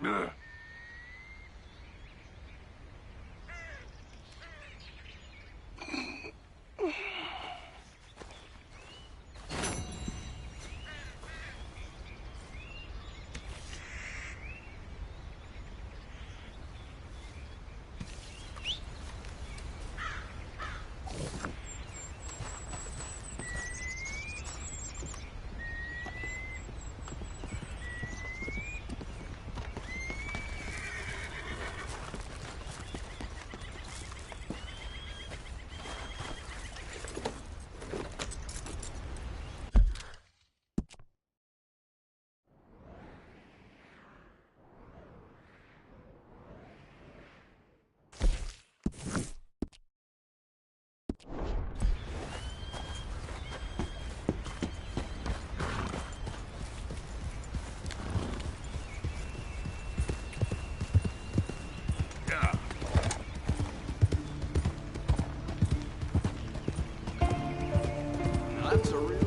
Ugh. That's a real...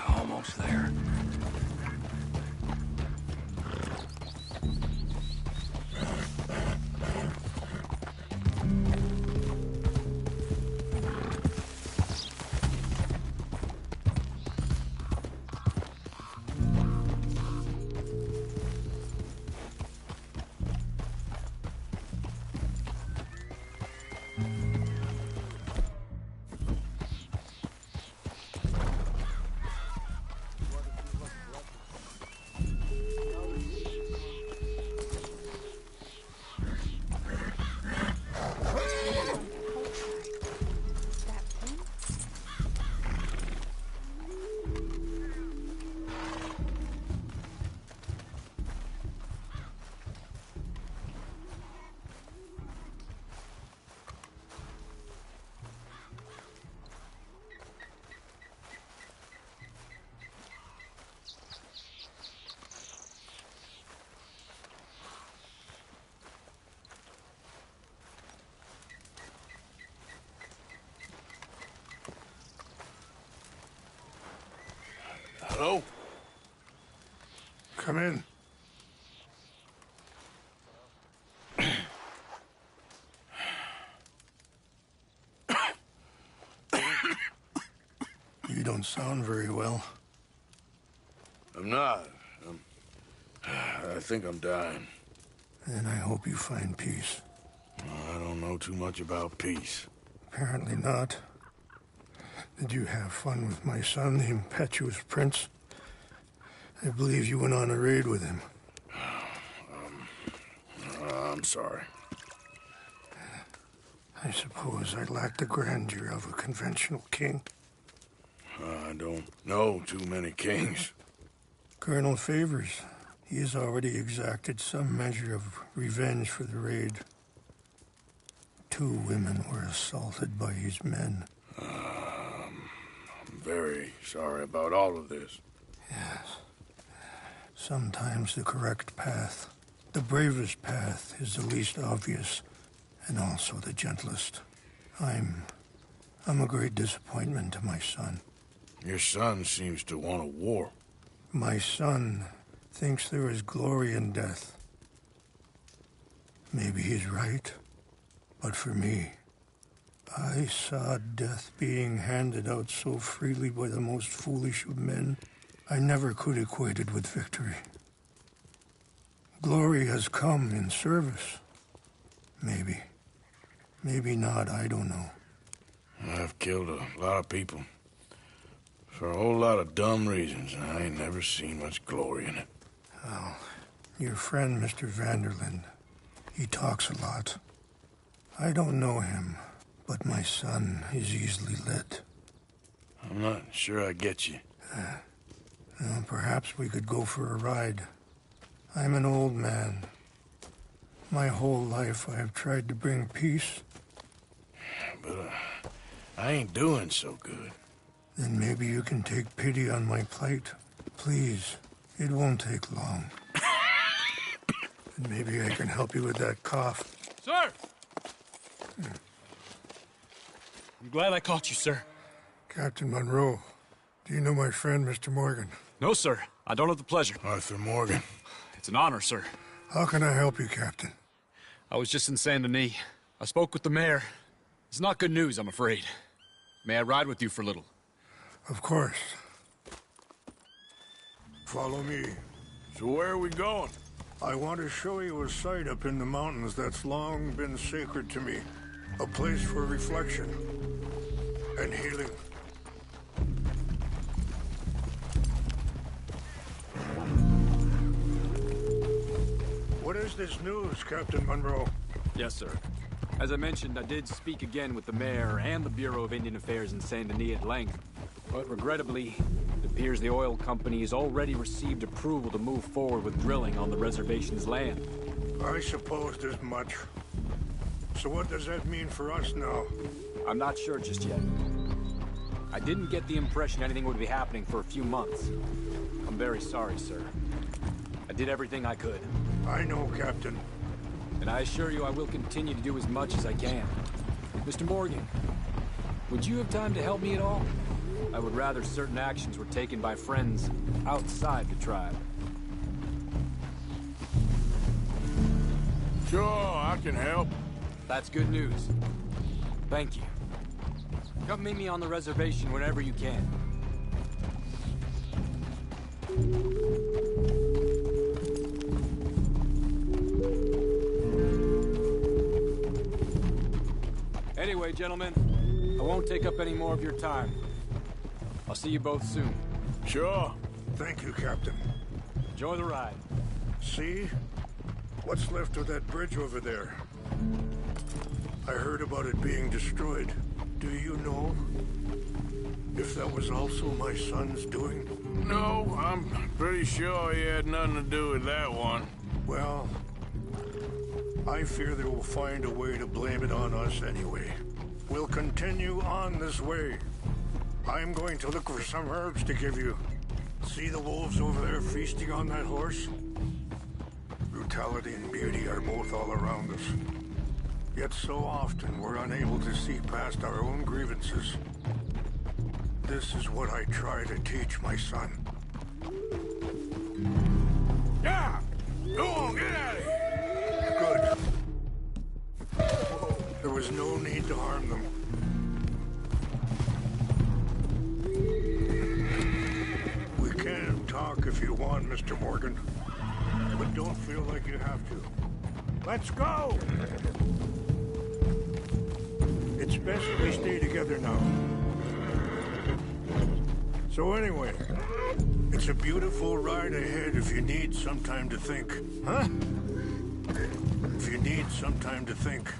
Almost there. Hello? Come in. You don't sound very well. I'm not. I think I'm dying. Then I hope you find peace. I don't know too much about peace. Apparently not. Did you have fun with my son, the impetuous prince? I believe you went on a raid with him. I'm sorry. I suppose I lacked the grandeur of a conventional king. I don't know too many kings. Colonel Favors, he has already exacted some measure of revenge for the raid. 2 women were assaulted by his men. I'm very sorry about all of this. Yes. Sometimes the correct path, the bravest path, is the least obvious, and also the gentlest. I'm a great disappointment to my son. Your son seems to want a war. My son thinks there is glory in death. Maybe he's right, but for me, I saw death being handed out so freely by the most foolish of men. I never could equate it with victory. Glory has come in service. Maybe. Maybe not, I don't know. I've killed a lot of people. For a whole lot of dumb reasons, and I ain't never seen much glory in it. Oh, your friend, Mr. Vanderlyn. He talks a lot. I don't know him, but my son is easily led. I'm not sure I get you. Well, perhaps we could go for a ride. I'm an old man. My whole life I have tried to bring peace. But I ain't doing so good. Then maybe you can take pity on my plight. Please, it won't take long. And maybe I can help you with that cough. Sir! I'm glad I caught you, sir. Captain Monroe, do you know my friend, Mr. Morgan? No, sir. I don't have the pleasure. Arthur Morgan. It's an honor, sir. How can I help you, Captain? I was just in Saint Denis. I spoke with the mayor. It's not good news, I'm afraid. May I ride with you for a little? Of course. Follow me. So where are we going? I want to show you a site up in the mountains that's long been sacred to me. A place for reflection and healing. What is this news, Captain Monroe? Yes, sir. As I mentioned, I did speak again with the mayor and the Bureau of Indian Affairs in Saint Denis at length. But regrettably, it appears the oil company has already received approval to move forward with drilling on the reservation's land. I supposed as much. So what does that mean for us now? I'm not sure just yet. I didn't get the impression anything would be happening for a few months. I'm very sorry, sir. I did everything I could. I know, Captain. And I assure you I will continue to do as much as I can. Mr. Morgan, would you have time to help me at all? I would rather certain actions were taken by friends outside the tribe. Sure, I can help. That's good news. Thank you. Come meet me on the reservation whenever you can. Anyway, gentlemen, I won't take up any more of your time. I'll see you both soon. Sure. Thank you, Captain. Enjoy the ride. See? What's left of that bridge over there? I heard about it being destroyed. Do you know if that was also my son's doing? No, I'm pretty sure he had nothing to do with that one. Well, I fear they will find a way to blame it on us anyway. We'll continue on this way. I'm going to look for some herbs to give you. See the wolves over there feasting on that horse? Brutality and beauty are both all around us. Yet so often we're unable to see past our own grievances. This is what I try to teach my son. Yeah! Go on, get out of here! Good. There was no need to harm them. We can talk if you want, Mr. Morgan. But don't feel like you have to. Let's go! It's best we stay together now. So anyway, it's a beautiful ride ahead if you need some time to think. Huh? If you need some time to think.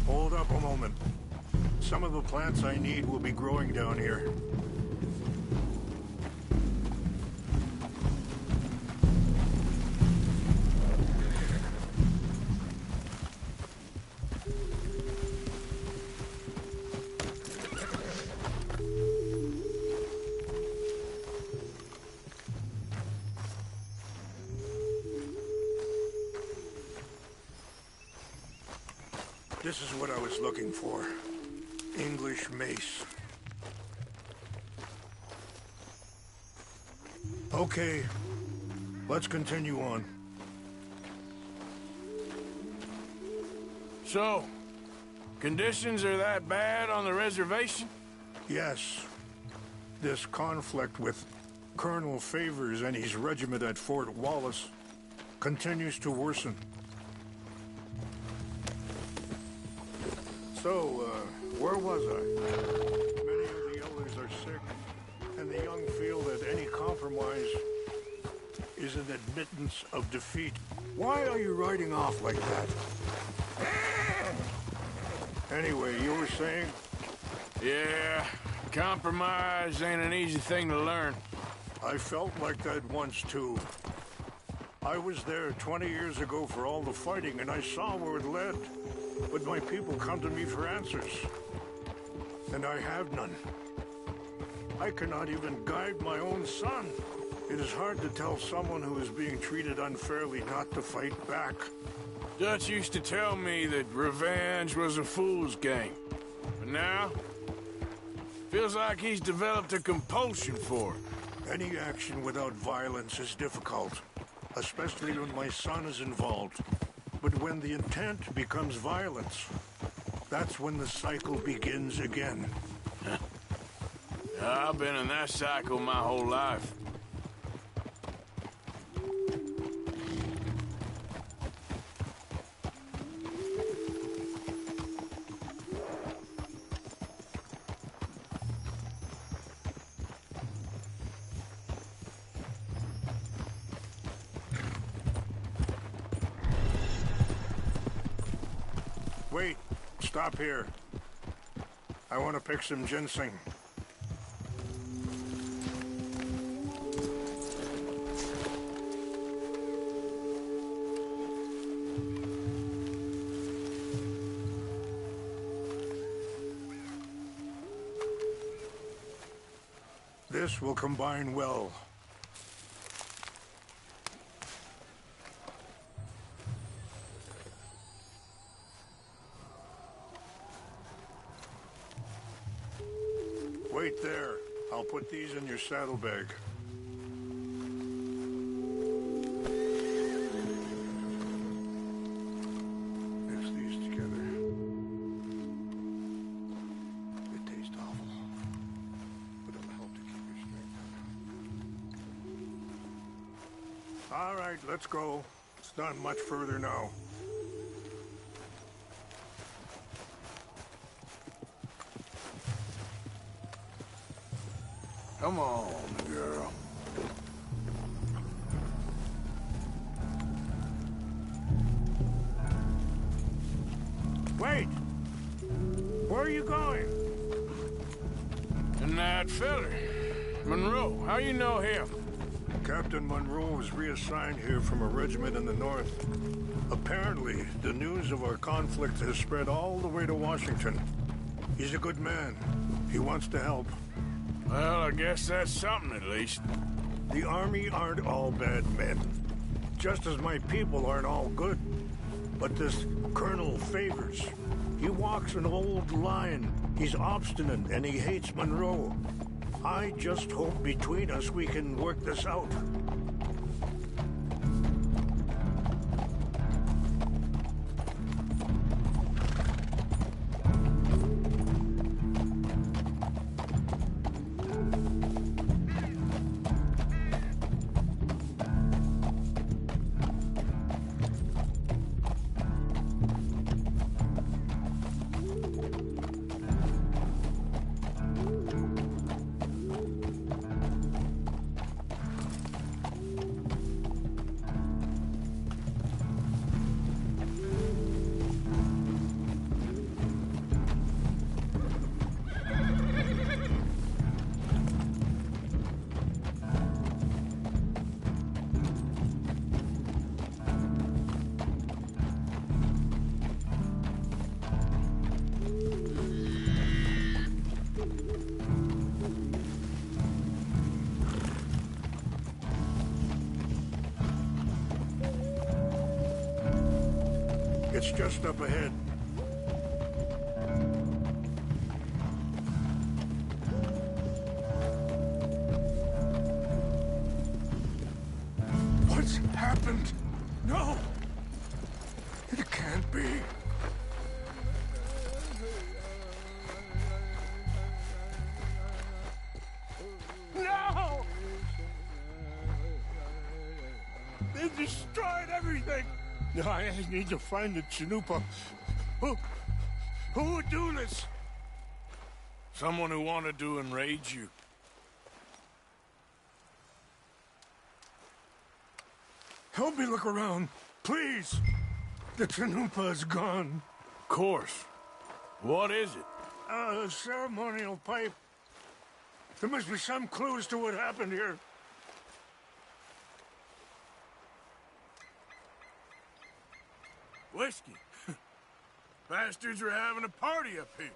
Hold up a moment. Some of the plants I need will be growing down here. This is what I was looking for. English mace. Okay, let's continue on. So, conditions are that bad on the reservation? Yes. This conflict with Colonel Favors and his regiment at Fort Wallace continues to worsen. So, where was I? Many of the elders are sick, and the young feel that any compromise is an admittance of defeat. Why are you riding off like that? Anyway, you were saying? Yeah, compromise ain't an easy thing to learn. I felt like that once, too. I was there 20 years ago for all the fighting, and I saw where it led. But my people come to me for answers, and I have none. I cannot even guide my own son. It is hard to tell someone who is being treated unfairly not to fight back. Dutch used to tell me that revenge was a fool's game. But now, feels like he's developed a compulsion for it. Any action without violence is difficult, especially when my son is involved. But when the intent becomes violence, that's when the cycle begins again. I've been in that cycle my whole life. Wait, stop here. I want to pick some ginseng. This will combine well. Wait there. I'll put these in your saddlebag. Mix these together. It tastes awful, but it'll help to keep your strength up. All right, let's go. It's not much further now. Come on, girl. Wait! Where are you going? And that feller, Monroe, how you know him? Captain Monroe was reassigned here from a regiment in the north. Apparently, the news of our conflict has spread all the way to Washington. He's a good man. He wants to help. Well, I guess that's something at least. The Army aren't all bad men. Just as my people aren't all good. But this Colonel Favors, he walks an old line. He's obstinate and he hates Monroe. I just hope between us we can work this out. It's just up ahead. What's happened? No! It can't be. destroyed everything. I need to find the Chanupa. Who would do this? Someone who wanted to enrage you. Help me look around, please. The Chanupa is gone. Of course. What is it? A ceremonial pipe. There must be some clues to what happened here. Whiskey. Bastards are having a party up here.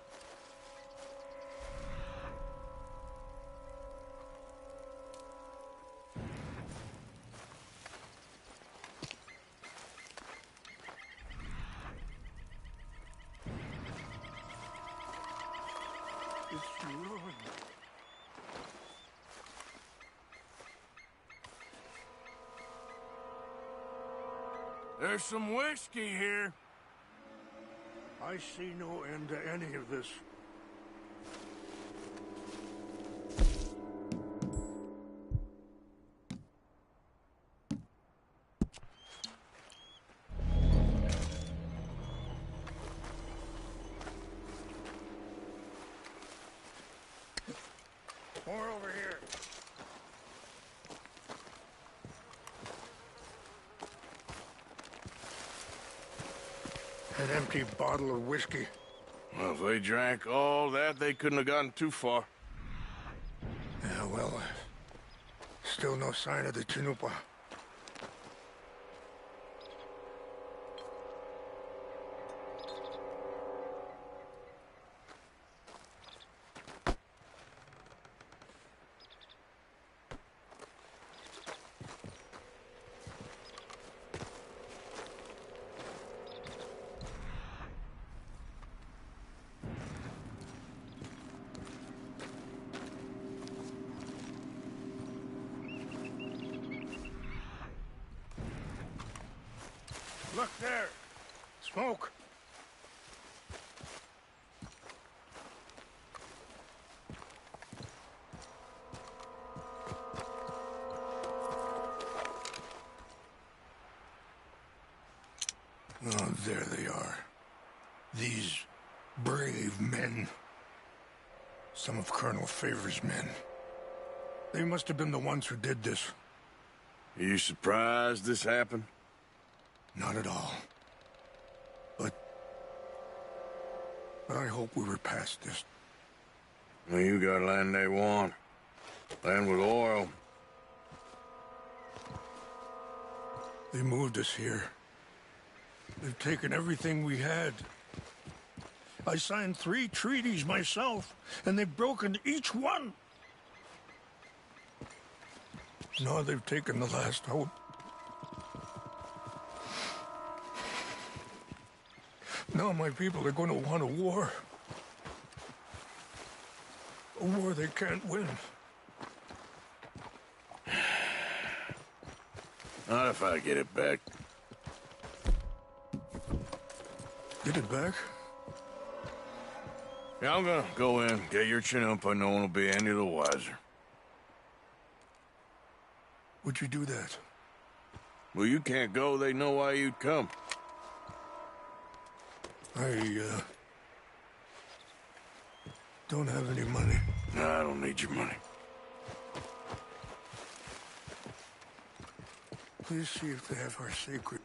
It's ruined. There's some whiskey here. I see no end to any of this. More over here. An empty bottle of whiskey. Well, if they drank all that, they couldn't have gotten too far. Yeah, well, still no sign of the Chanupa. Look there. Smoke. Oh, there they are. These brave men. Some of Colonel Favor's men. They must have been the ones who did this. Are you surprised this happened? Not at all. But I hope we were past this. Well, you got land they want. Land with oil. They moved us here. They've taken everything we had. I signed 3 treaties myself, and they've broken each one. Now they've taken the last hope. Now my people are going to want a war. A war they can't win. Not if I get it back. Get it back? Yeah, I'm gonna go in, get your Chanupa, no one will be any the wiser. Would you do that? Well, you can't go, they know why you'd come. I don't have any money. No, I don't need your money. Please see if they have our sacred.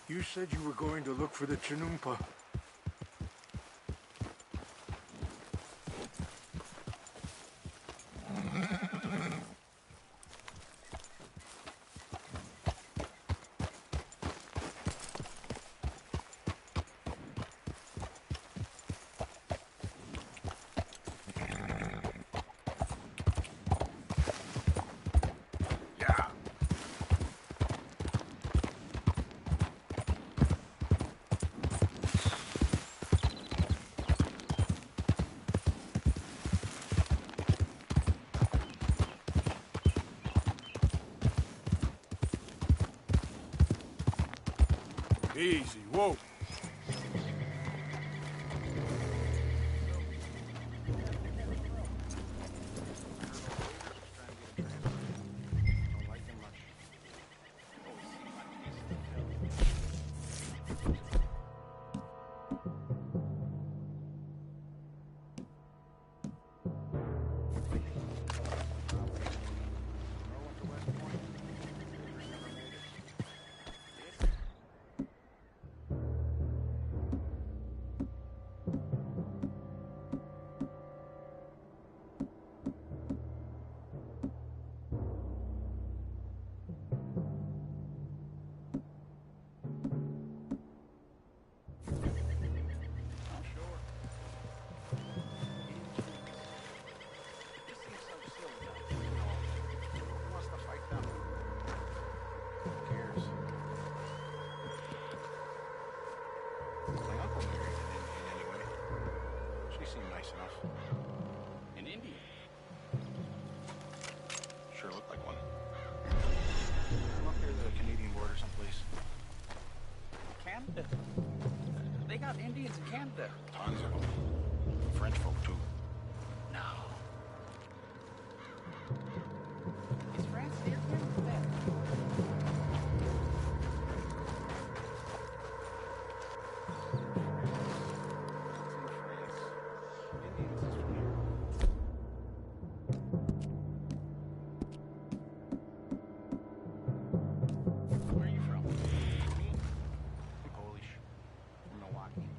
You said you were going to look for the Chanupa. Easy, whoa. Nice enough. An Indian. Sure looked like one. I'm up near the Canadian border someplace. Canada? They got Indians in Canada. Tons of them. French folk, too. No. Is France near Canada? Where are you from? Polish. From Milwaukee.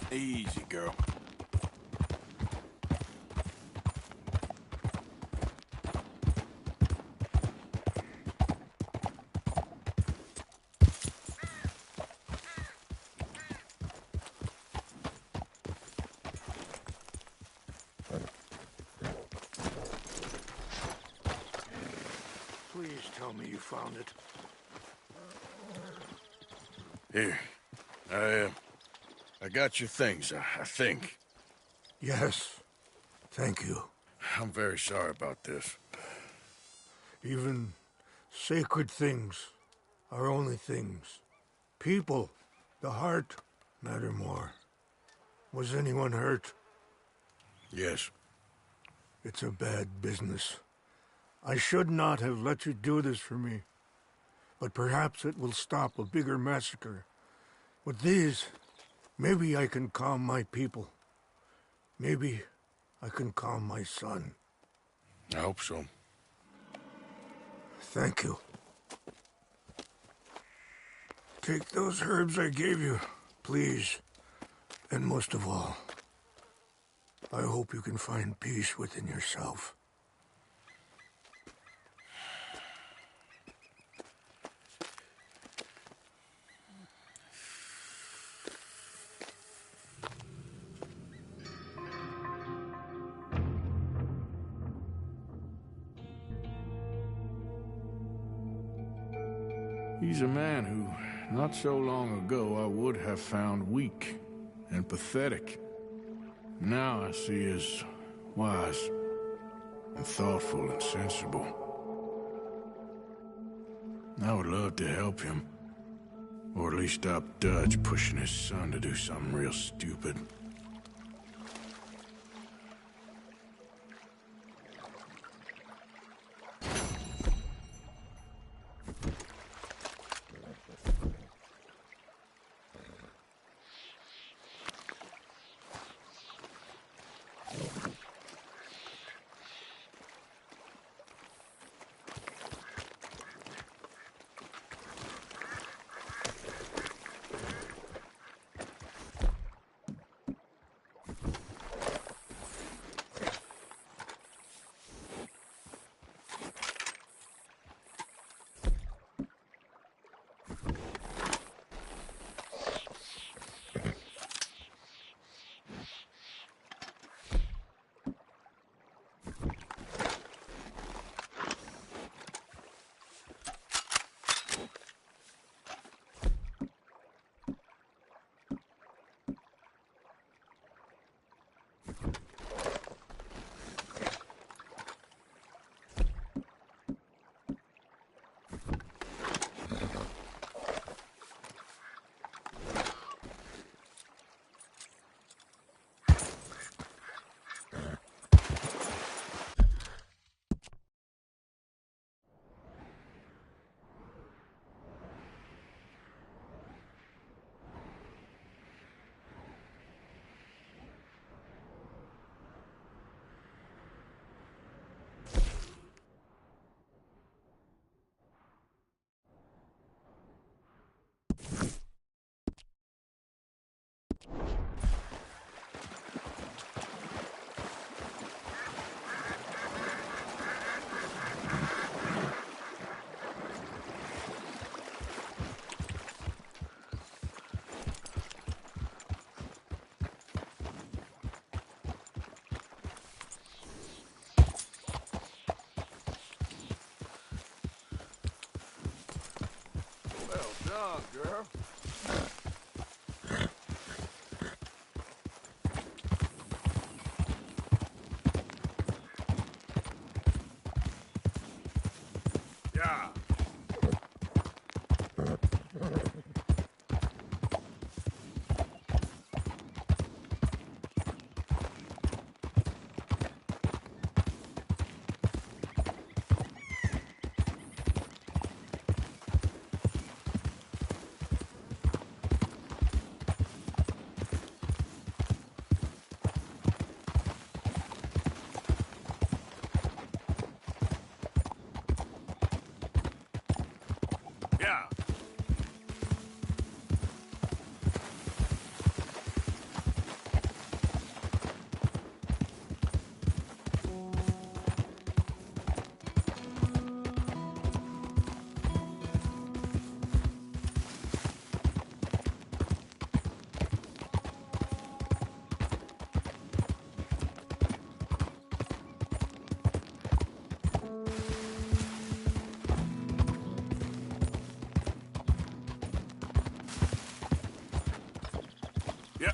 Easy, girl. Please tell me you found it. Here. I got your things, I think. Yes. Thank you. I'm very sorry about this. Even sacred things are only things. People, the heart, matter more. Was anyone hurt? Yes. It's a bad business. I should not have let you do this for me. But perhaps it will stop a bigger massacre. With these, maybe I can calm my people. Maybe I can calm my son. I hope so. Thank you. Take those herbs I gave you, please. And most of all, I hope you can find peace within yourself. He's a man who, not so long ago, I would have found weak and pathetic. Now I see as wise and thoughtful and sensible. I would love to help him, or at least stop Dutch pushing his son to do something real stupid. Well done, girl. Yeah. Yeah.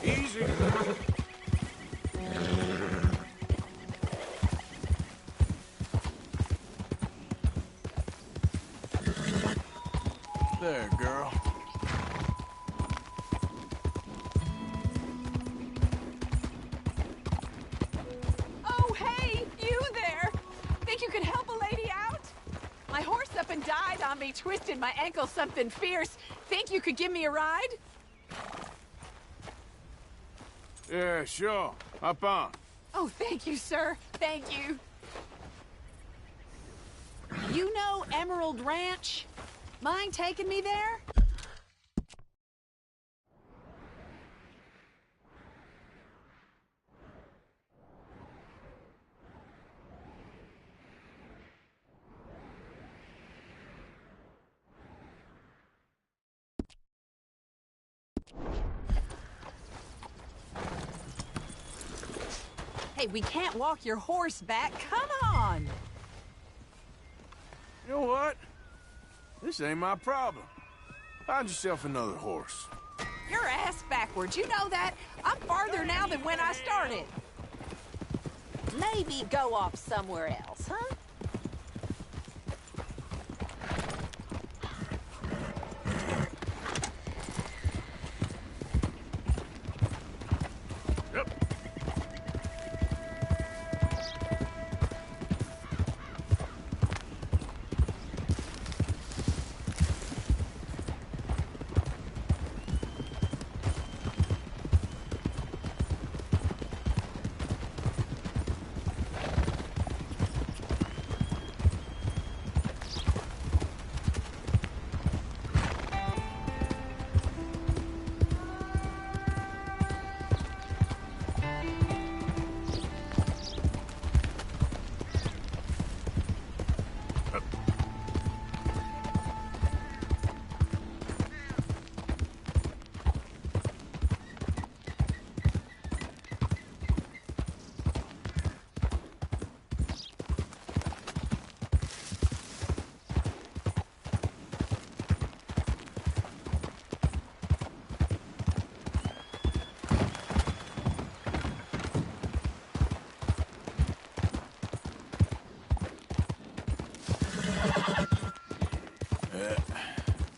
Easy. There, girl. Oh, hey, you there! Think you could help a lady out? My horse up and died on me, twisted my ankle something fierce. Think you could give me a ride? Yeah, sure. Hop on. Oh, thank you, sir. Thank you. You know Emerald Ranch? Mind taking me there? Hey, we can't walk your horse back. Come on! You know what? This ain't my problem. Find yourself another horse. Your ass backwards, you know that? I'm farther now than when I started. Maybe go off somewhere else, huh? Yep.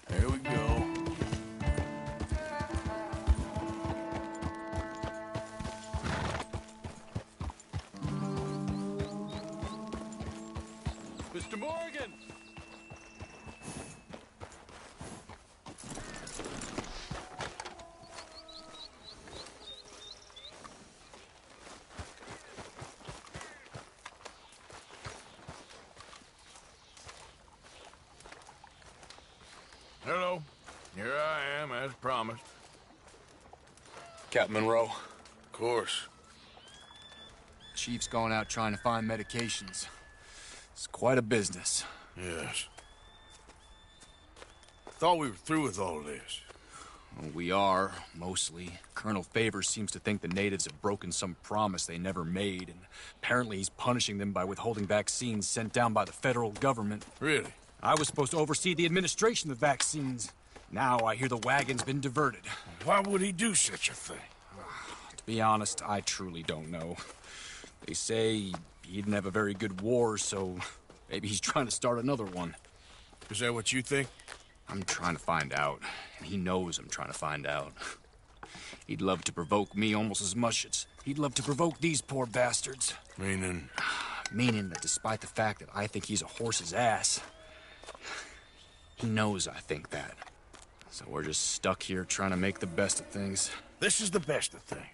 There we go. Mr. Morgan! Hello. Here I am, as promised. Captain Monroe. Of course. Chief's gone out trying to find medications. It's quite a business. Yes. Thought we were through with all this. Well, we are, mostly. Colonel Favors seems to think the natives have broken some promise they never made, and apparently he's punishing them by withholding vaccines sent down by the federal government. Really? I was supposed to oversee the administration of vaccines. Now I hear the wagon's been diverted. Why would he do such a thing? To be honest, I truly don't know. They say he didn't have a very good war, so maybe he's trying to start another one. Is that what you think? I'm trying to find out, and he knows I'm trying to find out. He'd love to provoke me almost as much as he'd love to provoke these poor bastards. Meaning? Meaning that despite the fact that I think he's a horse's ass, he knows I think that. So we're just stuck here trying to make the best of things. This is the best of things.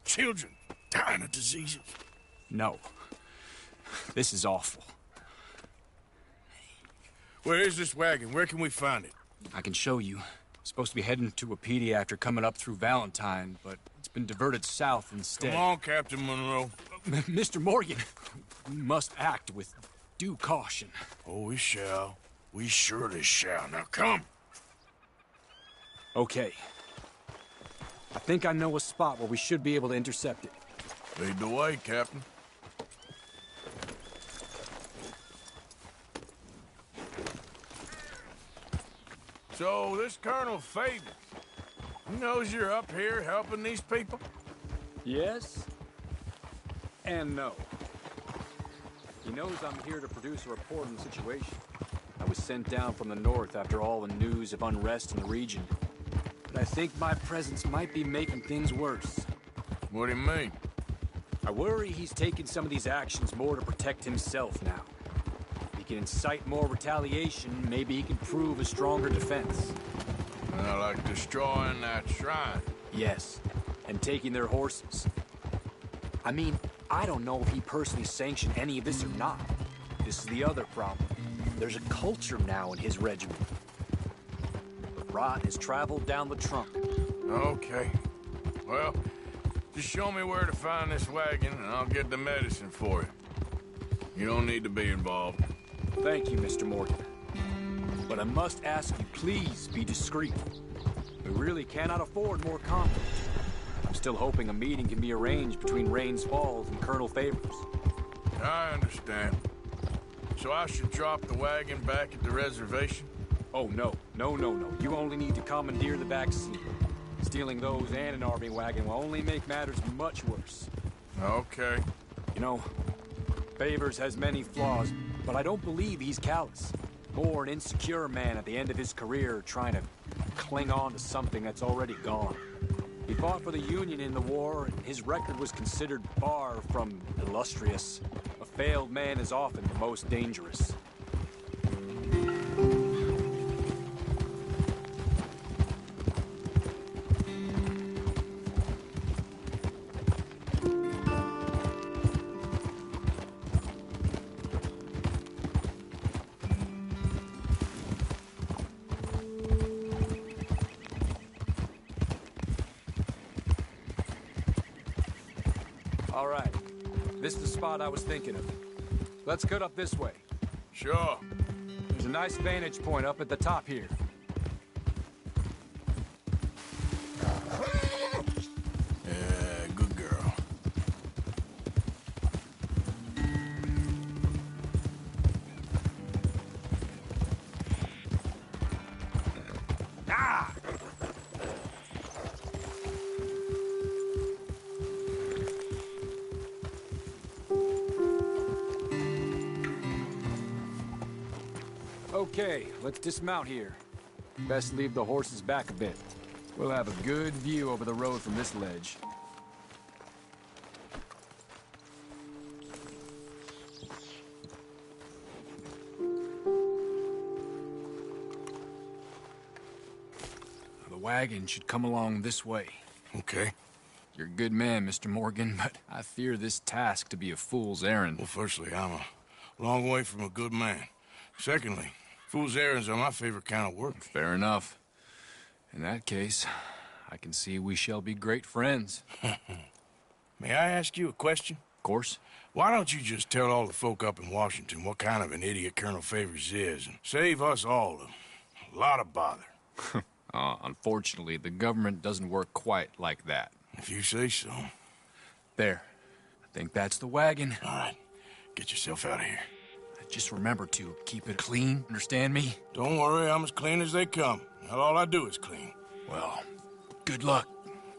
Children dying of diseases. No. This is awful. Where is this wagon? Where can we find it? I can show you. Supposed to be heading to a PD after coming up through Valentine, but it's been diverted south instead. Come on, Captain Monroe. Mr. Morgan, we must act with due caution. Oh, we shall. We surely shall. Now, come. Okay. I think I know a spot where we should be able to intercept it. Lead the way, Captain. So, this Colonel Faber, he knows you're up here helping these people? Yes and no. He knows I'm here to produce a report on the situation. I was sent down from the north after all the news of unrest in the region. But I think my presence might be making things worse. What do you mean? I worry he's taking some of these actions more to protect himself now. If he can incite more retaliation, maybe he can prove a stronger defense. Like destroying that shrine. Yes, and taking their horses. I mean, I don't know if he personally sanctioned any of this or not. This is the other problem. There's a culture now in his regiment. The rot has traveled down the trunk. Okay. Well, just show me where to find this wagon, and I'll get the medicine for you. You don't need to be involved. Thank you, Mr. Morgan. But I must ask you, please be discreet. We really cannot afford more conflict. I'm still hoping a meeting can be arranged between Rains Falls and Colonel Favors. I understand. So I should drop the wagon back at the reservation? Oh, no. No. You only need to commandeer the back seat. Stealing those and an army wagon will only make matters much worse. Okay. You know, Favors has many flaws, but I don't believe he's callous. More an insecure man at the end of his career trying to cling on to something that's already gone. He fought for the Union in the war, and his record was considered far from illustrious. A failed man is often the most dangerous. All right. This is the spot I was thinking of. Let's cut up this way. Sure. There's a nice vantage point up at the top here. Yeah, good girl. Ah! Okay, let's dismount here. Best leave the horses back a bit. We'll have a good view over the road from this ledge. The wagon should come along this way. Okay. You're a good man, Mr. Morgan, but I fear this task to be a fool's errand. Well, firstly, I'm a long way from a good man. Secondly, fool's errands are my favorite kind of work. Fair enough. In that case, I can see we shall be great friends. May I ask you a question? Of course. Why don't you just tell all the folk up in Washington what kind of an idiot Colonel Favors is and save us all a lot of bother? Unfortunately, the government doesn't work quite like that. If you say so. There. I think that's the wagon. All right. Get yourself out of here. Just remember to keep it clean, understand me? Don't worry, I'm as clean as they come. Not all I do is clean. Well, good luck.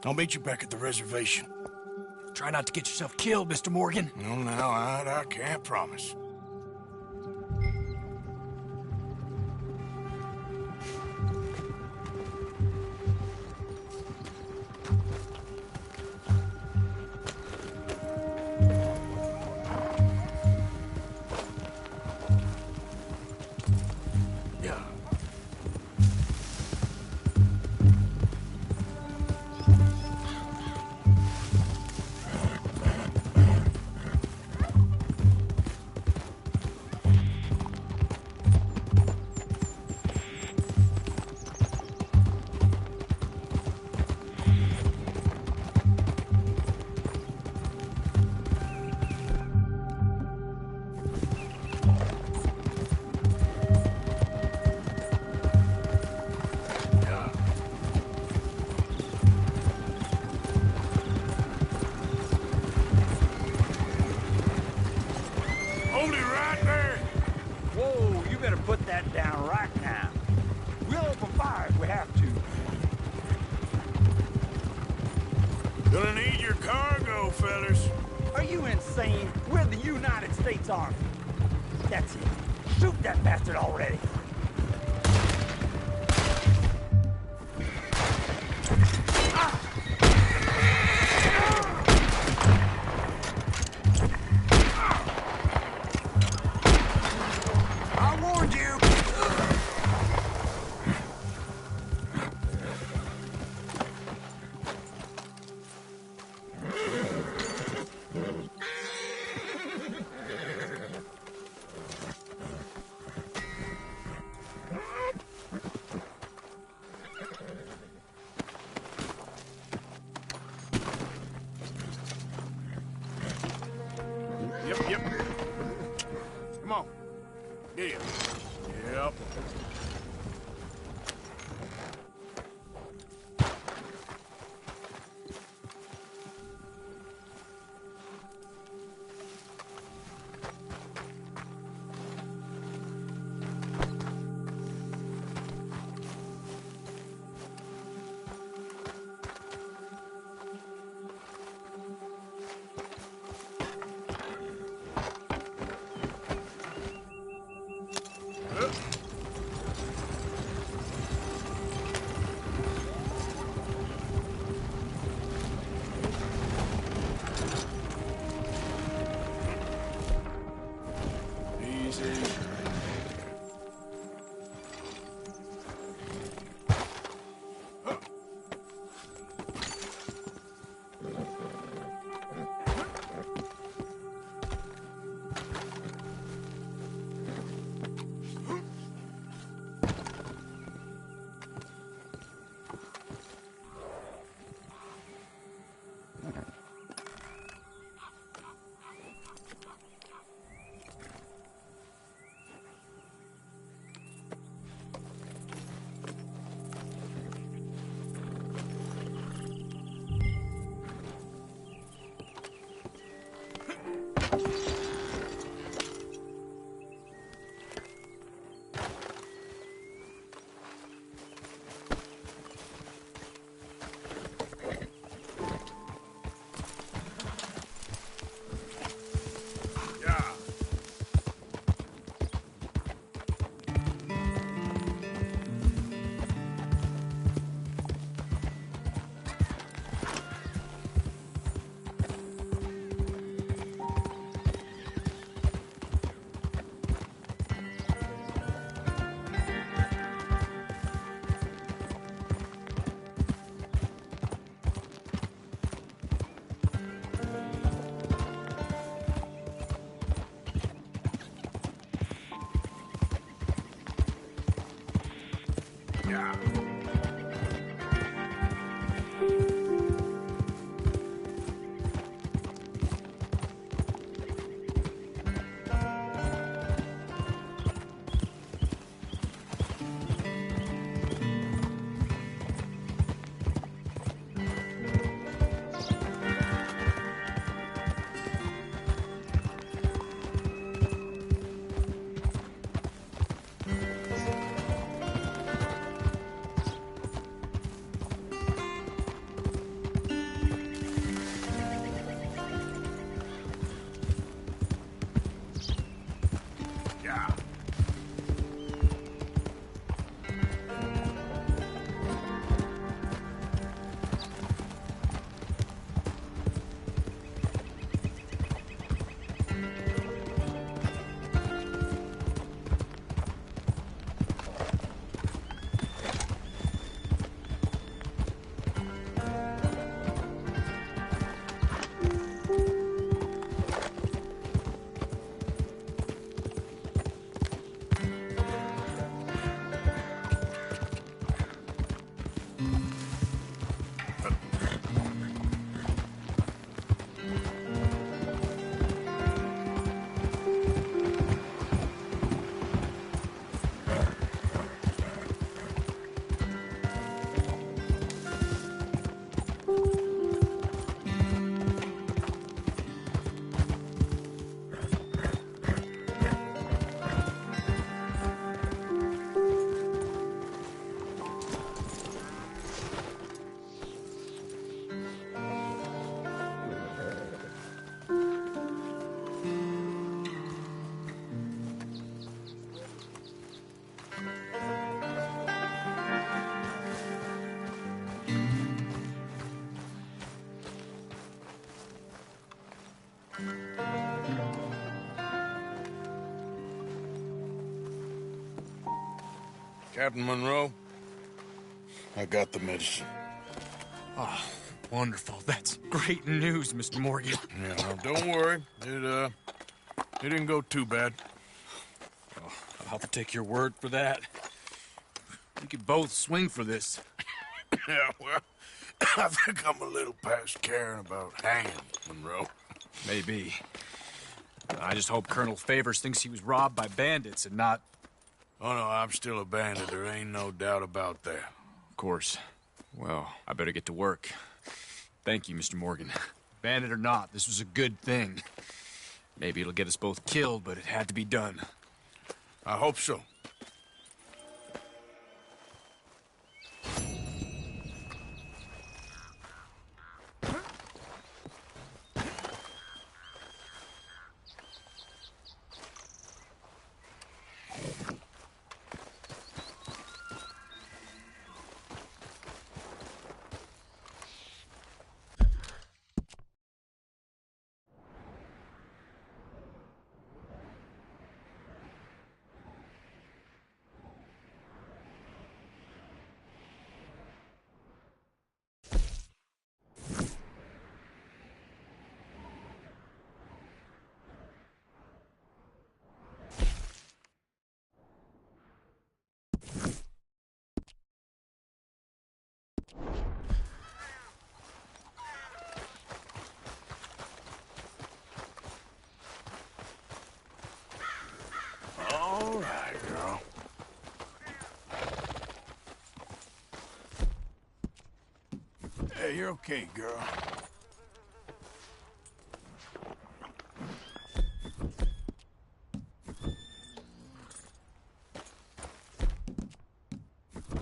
I'll meet you back at the reservation. Try not to get yourself killed, Mr. Morgan. No, now, I can't promise. Whoa, you better put that down right now. We'll open fire if we have to. Gonna need your cargo, fellas. Are you insane? We're the United States Army. That's it. Shoot that bastard already. I warned you. Yep. Come on. Get in. Yep. Easy. Captain Monroe, I got the medicine. Oh, wonderful. That's great news, Mr. Morgan. Yeah, well, don't worry. It didn't go too bad. Oh, I'll have to take your word for that. We could both swing for this. Yeah, well, I think I'm a little past caring about hanging, Monroe. Maybe. I just hope Colonel Favors thinks he was robbed by bandits and not... Oh, no, I'm still a bandit. There ain't no doubt about that. Of course. Well, I better get to work. Thank you, Mr. Morgan. Bandit or not, this was a good thing. Maybe it'll get us both killed, but it had to be done. I hope so. All right, girl. Hey, you're okay, girl.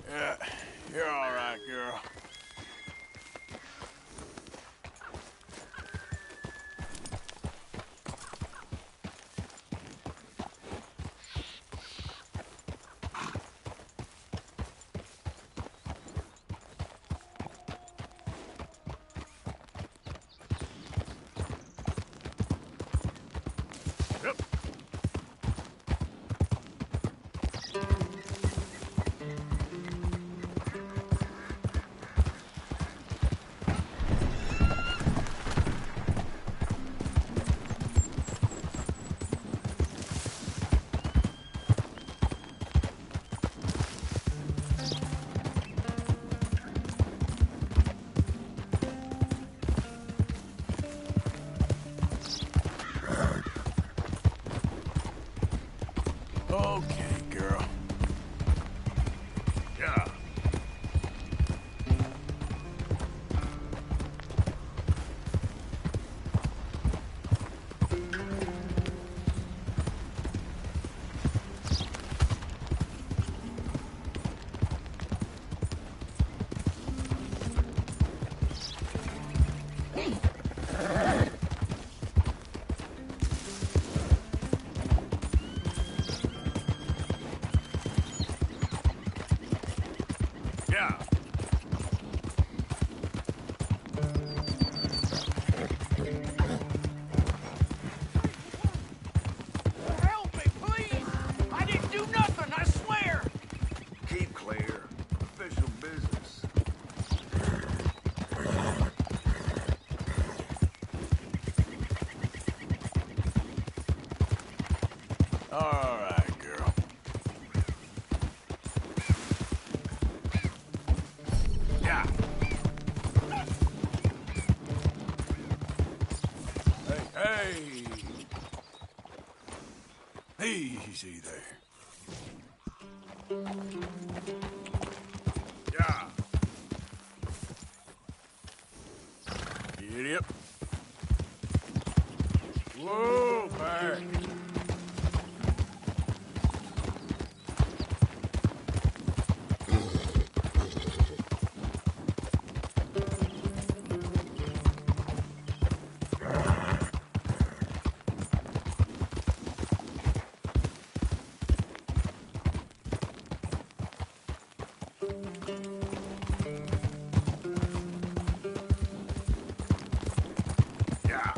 Yeah, you're all right, girl. Yep. Okay, girl. Yeah. Yeah. Help me, please! I didn't do nothing, I swear! Keep clear. Official business. All right, girl. Yeah. Hey, hey. Easy there. Yeah. Idiot. Whoa, back. Yeah.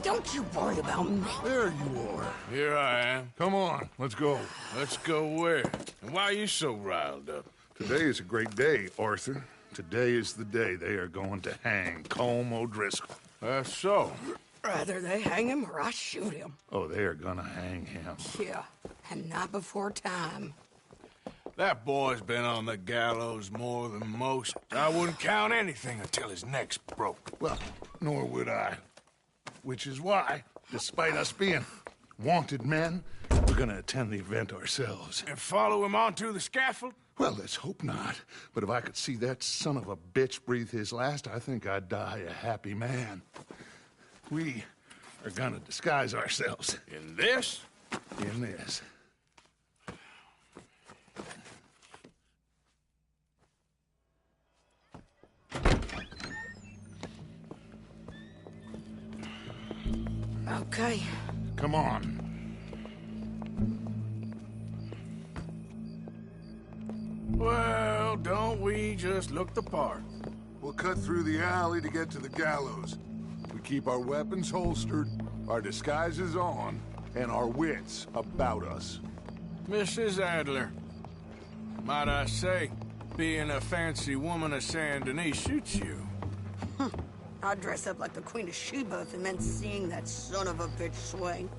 Don't you worry about me. There you are. Here I am. Come on, let's go. Let's go where? And why are you so riled up? Today is a great day, Arthur. Today is the day they are going to hang Colm O'Driscoll. That's so. Rather they hang him or I shoot him. Oh, they are gonna hang him. Yeah, and not before time. That boy's been on the gallows more than most. I wouldn't count anything until his neck's broke. Well, nor would I. Which is why, despite us being wanted men, we're gonna attend the event ourselves. And follow him onto the scaffold? Well, let's hope not. But if I could see that son of a bitch breathe his last, I think I'd die a happy man. We are gonna disguise ourselves. In this? In this. Okay. Come on. Well, don't we just look the part? We'll cut through the alley to get to the gallows. We keep our weapons holstered, our disguises on, and our wits about us. Mrs. Adler, might I say, being a fancy woman of Saint Denis suits you. I'd dress up like the Queen of Sheba if it meant seeing that son of a bitch swing.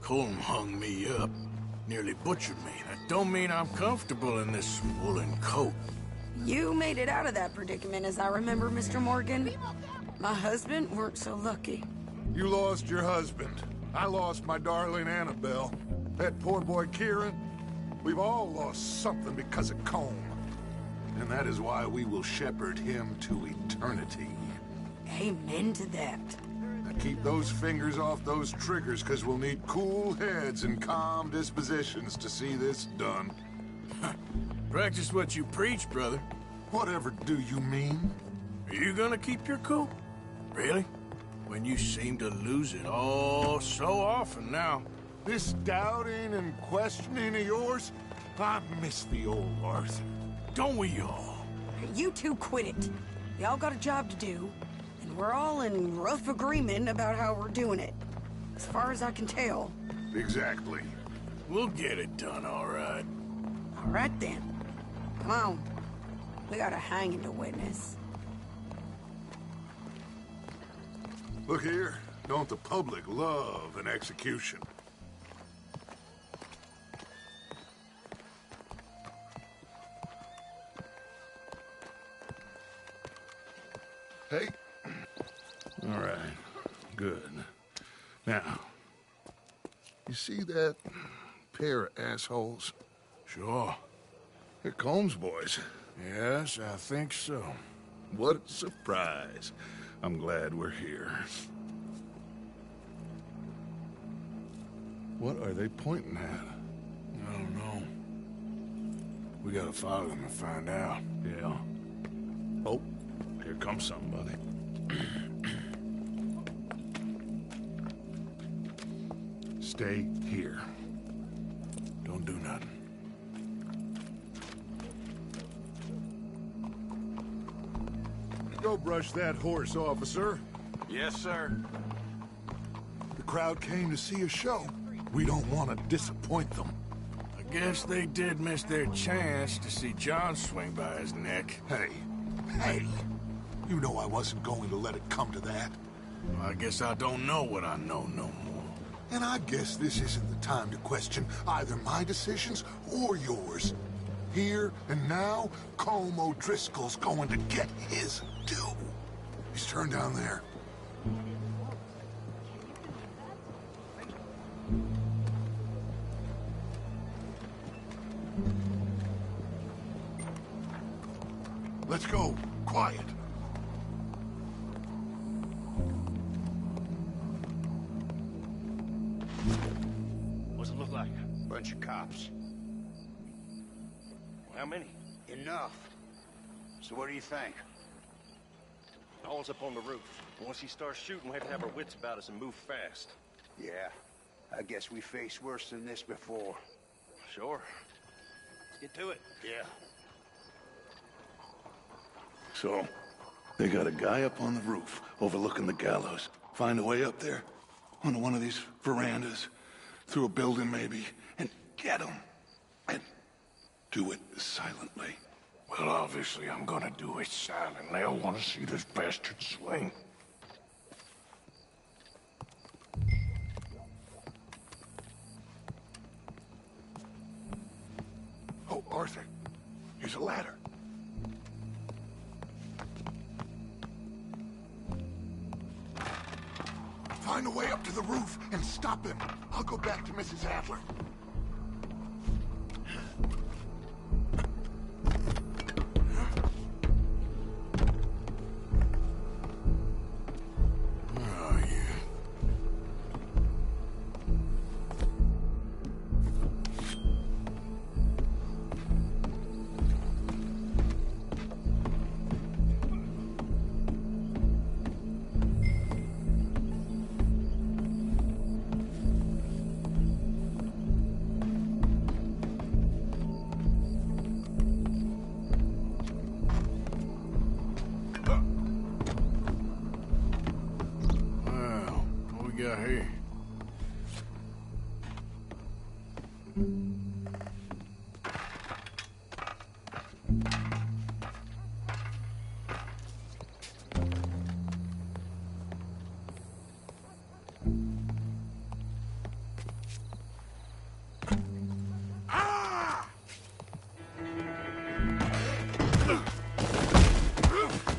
Colm hung me up, nearly butchered me. That don't mean I'm comfortable in this woolen coat. You made it out of that predicament, as I remember, Mr. Morgan. My husband weren't so lucky. You lost your husband. I lost my darling Annabelle. That poor boy Kieran. We've all lost something because of Colm. And that is why we will shepherd him to eternity. Amen to that. Now keep those fingers off those triggers, because we'll need cool heads and calm dispositions to see this done. Practice what you preach, brother. Whatever do you mean? Are you gonna keep your cool? Really? When you seem to lose it all so often now. This doubting and questioning of yours? I miss the old Arthur. Don't we all? You two quit it. Y'all got a job to do, and we're all in rough agreement about how we're doing it. As far as I can tell. Exactly. We'll get it done, all right. All right, then. Come on. We got a hanging to witness. Look here. Don't the public love an execution? Hey. All right. Good. Now, you see that pair of assholes? Sure. They're Colm's boys. Yes, I think so. What a surprise. I'm glad we're here. What are they pointing at? I don't know. We gotta follow them and find out. Yeah. Oh, here comes somebody. Stay here. Don't do nothing. Go brush that horse, officer. Yes, sir. The crowd came to see a show. We don't want to disappoint them. I guess they did miss their chance to see John swing by his neck. Hey, you know I wasn't going to let it come to that. Well, I guess I don't know what I know no more. And I guess this isn't the time to question either my decisions or yours. Here and now, Colm O'Driscoll's going to get his due. He's turned down there. Let's go. Quiet. What's it look like? Bunch of cops. How many? Enough. So what do you think? All's up on the roof. Once he starts shooting, we have to have our wits about us and move fast. Yeah. I guess we faced worse than this before. Sure. Let's get to it. Yeah. So, they got a guy up on the roof, overlooking the gallows. Find a way up there? onto one of these verandas, through a building maybe, and get them. And do it silently. Well, obviously I'm gonna do it silently. I want to see this bastard swing. Oh, Arthur, here's a ladder. Find a way up to the roof and stop him. I'll go back to Mrs. Adler. Here.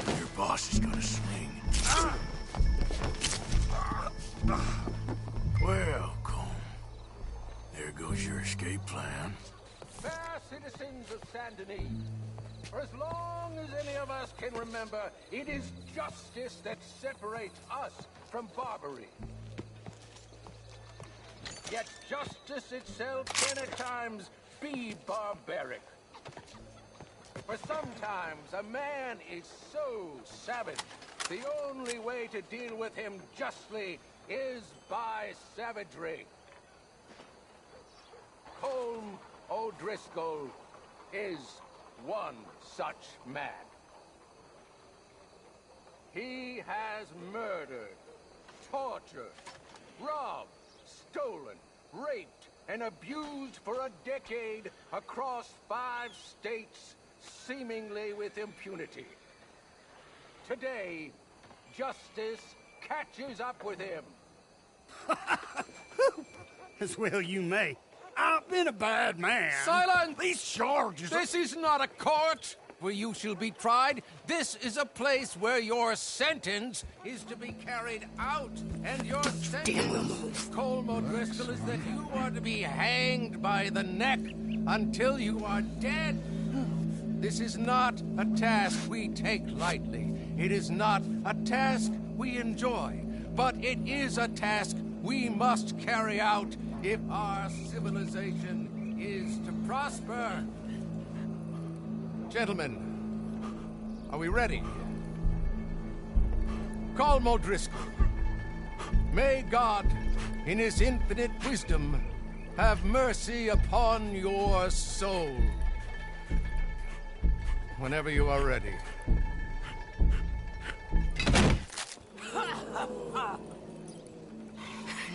Your boss is gonna swing. Well, Colm, there goes your escape plan. Fair citizens of Saint Denis, for as long as any of us can remember, it is justice that separates us from Barbary. Yet justice itself can at times be barbaric. For sometimes a man is so savage, the only way to deal with him justly is by savagery. Colm O'Driscoll is one such man. He has murdered, tortured, robbed, stolen, raped, and abused for a decade across 5 states, seemingly with impunity. Today, justice catches up with him. As well you may. I've been a bad man. Silence! These charges This is not a court where you shall be tried. This is a place where your sentence is to be carried out. And your sentence, Colm O'Driscoll, is that you are to be hanged by the neck until you are dead. This is not a task we take lightly. It is not a task we enjoy. But it is a task we must carry out if our civilization is to prosper. Gentlemen, are we ready? Colm O'Driscoll, may God, in his infinite wisdom, have mercy upon your soul. Whenever you are ready.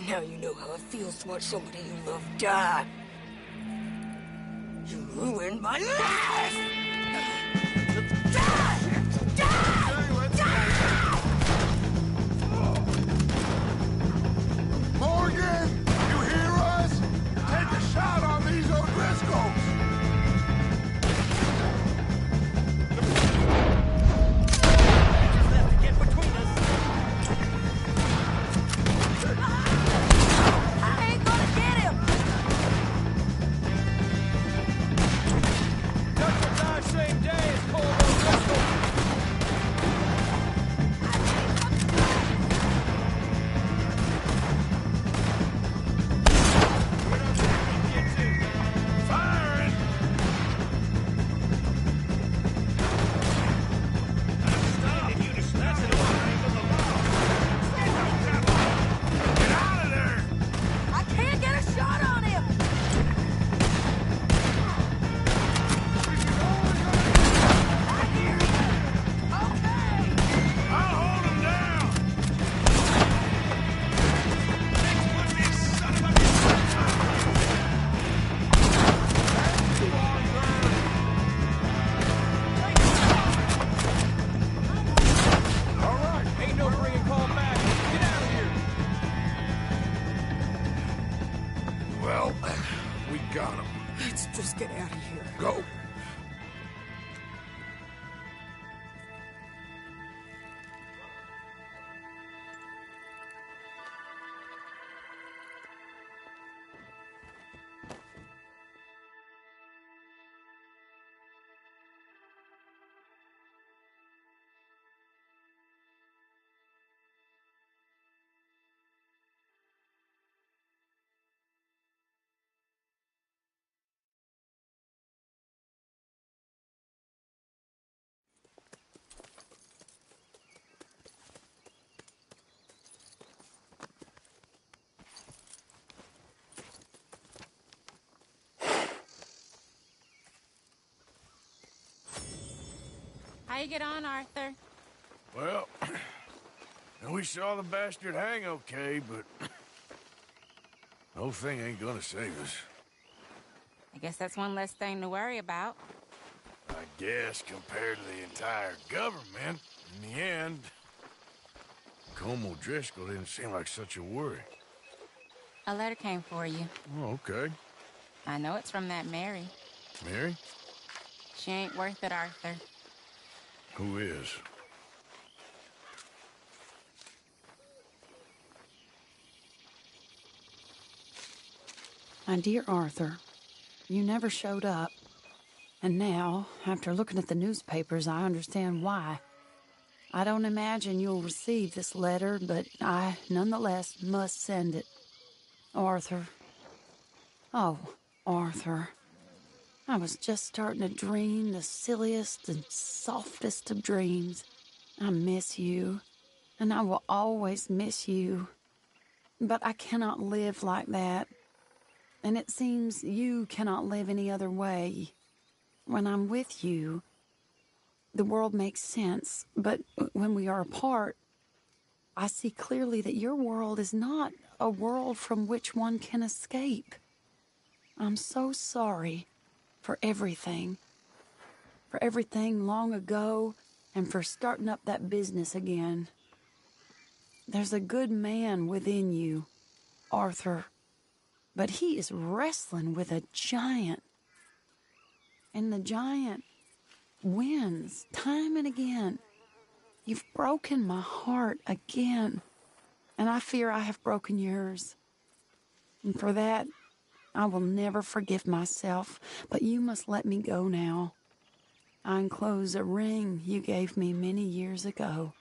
Now you know how it feels to watch somebody you love die. You ruined my life! Die! Die! Die! Morgan! You hear us? Take a shot on these O'Driscolls! Touch the How you get on, Arthur? Well, we saw the bastard hang okay, but the whole thing ain't gonna save us. I guess that's one less thing to worry about. I guess compared to the entire government, in the end, Colm O'Driscoll didn't seem like such a worry. A letter came for you. Oh, okay. I know it's from that Mary. Mary? She ain't worth it, Arthur. Who is? My dear Arthur, you never showed up. And now, after looking at the newspapers, I understand why. I don't imagine you'll receive this letter, but I, nonetheless, must send it. Arthur. Oh, Arthur. I was just starting to dream the silliest and softest of dreams. I miss you, and I will always miss you. But I cannot live like that. And it seems you cannot live any other way. When I'm with you, the world makes sense, but when we are apart, I see clearly that your world is not a world from which one can escape. I'm so sorry for everything long ago, and for starting up that business again. There's a good man within you, Arthur, but he is wrestling with a giant. And the giant wins time and again. You've broken my heart again, and I fear I have broken yours. And for that, I will never forgive myself, but you must let me go now. I enclose a ring you gave me many years ago,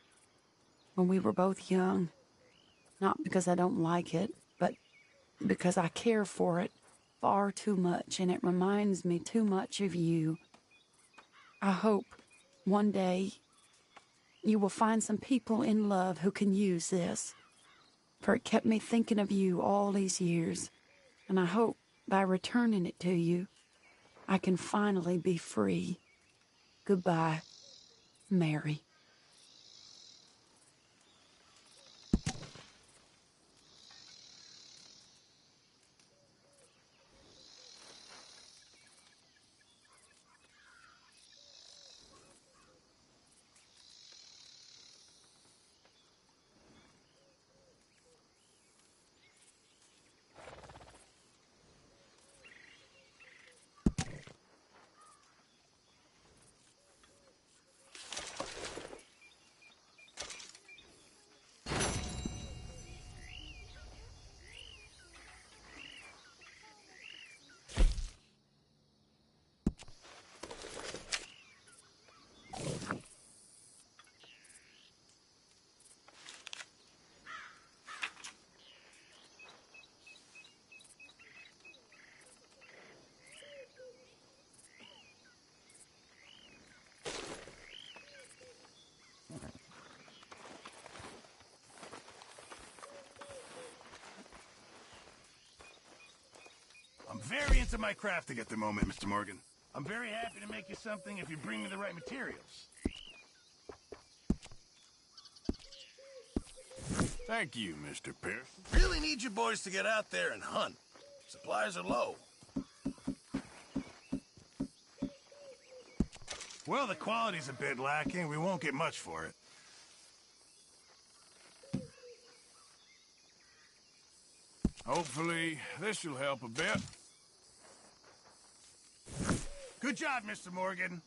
when we were both young. Not because I don't like it, but because I care for it far too much, and it reminds me too much of you. I hope one day you will find some people in love who can use this, for it kept me thinking of you all these years, and I hope by returning it to you, I can finally be free. Goodbye, Mary. I'm very into my crafting at the moment, Mr. Morgan. I'm very happy to make you something if you bring me the right materials. Thank you, Mr. Pierce. Really need you boys to get out there and hunt. Supplies are low. Well, the quality's a bit lacking. We won't get much for it. Hopefully, this will help a bit. Good job, Mr. Morgan.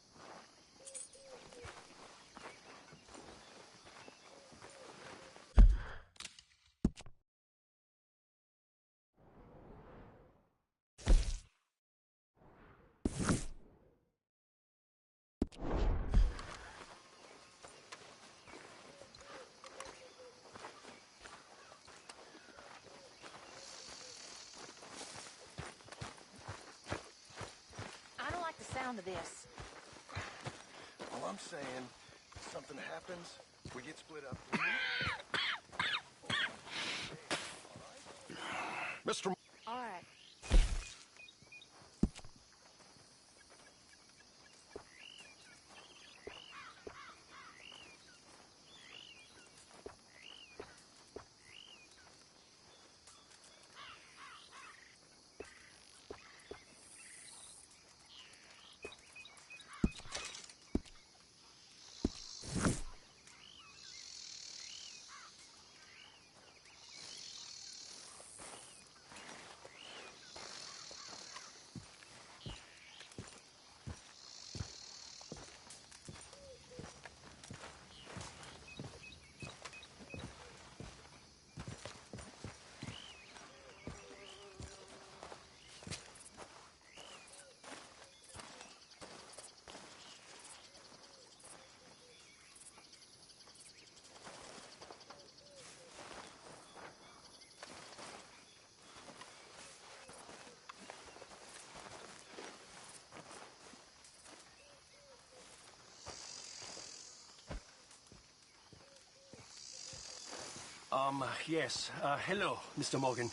To this. All I'm saying, if something happens, we get split up. Mr. All right. Yes. Hello, Mr. Morgan.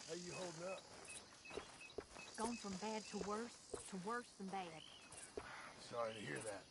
How you holding up? Gone from bad to worse than bad. Sorry to hear that.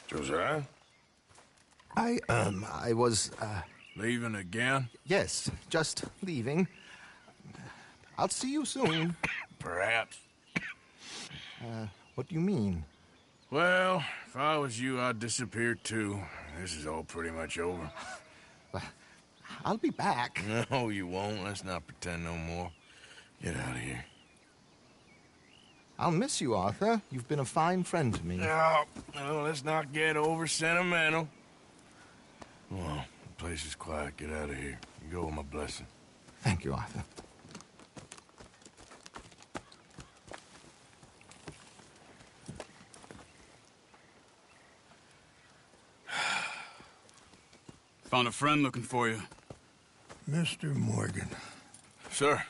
Josiah? I was, Leaving again? yes, just leaving. I'll see you soon. Perhaps. What do you mean? Well, if I was you, I'd disappear too. This is all pretty much over. I'll be back. No, you won't. Let's not pretend no more. Get out of here. I'll miss you, Arthur. You've been a fine friend to me. No, let's not get over sentimental. Well, the place is quiet. Get out of here. You go with my blessing. Thank you, Arthur. Found a friend looking for you. Mr. Morgan. Sir.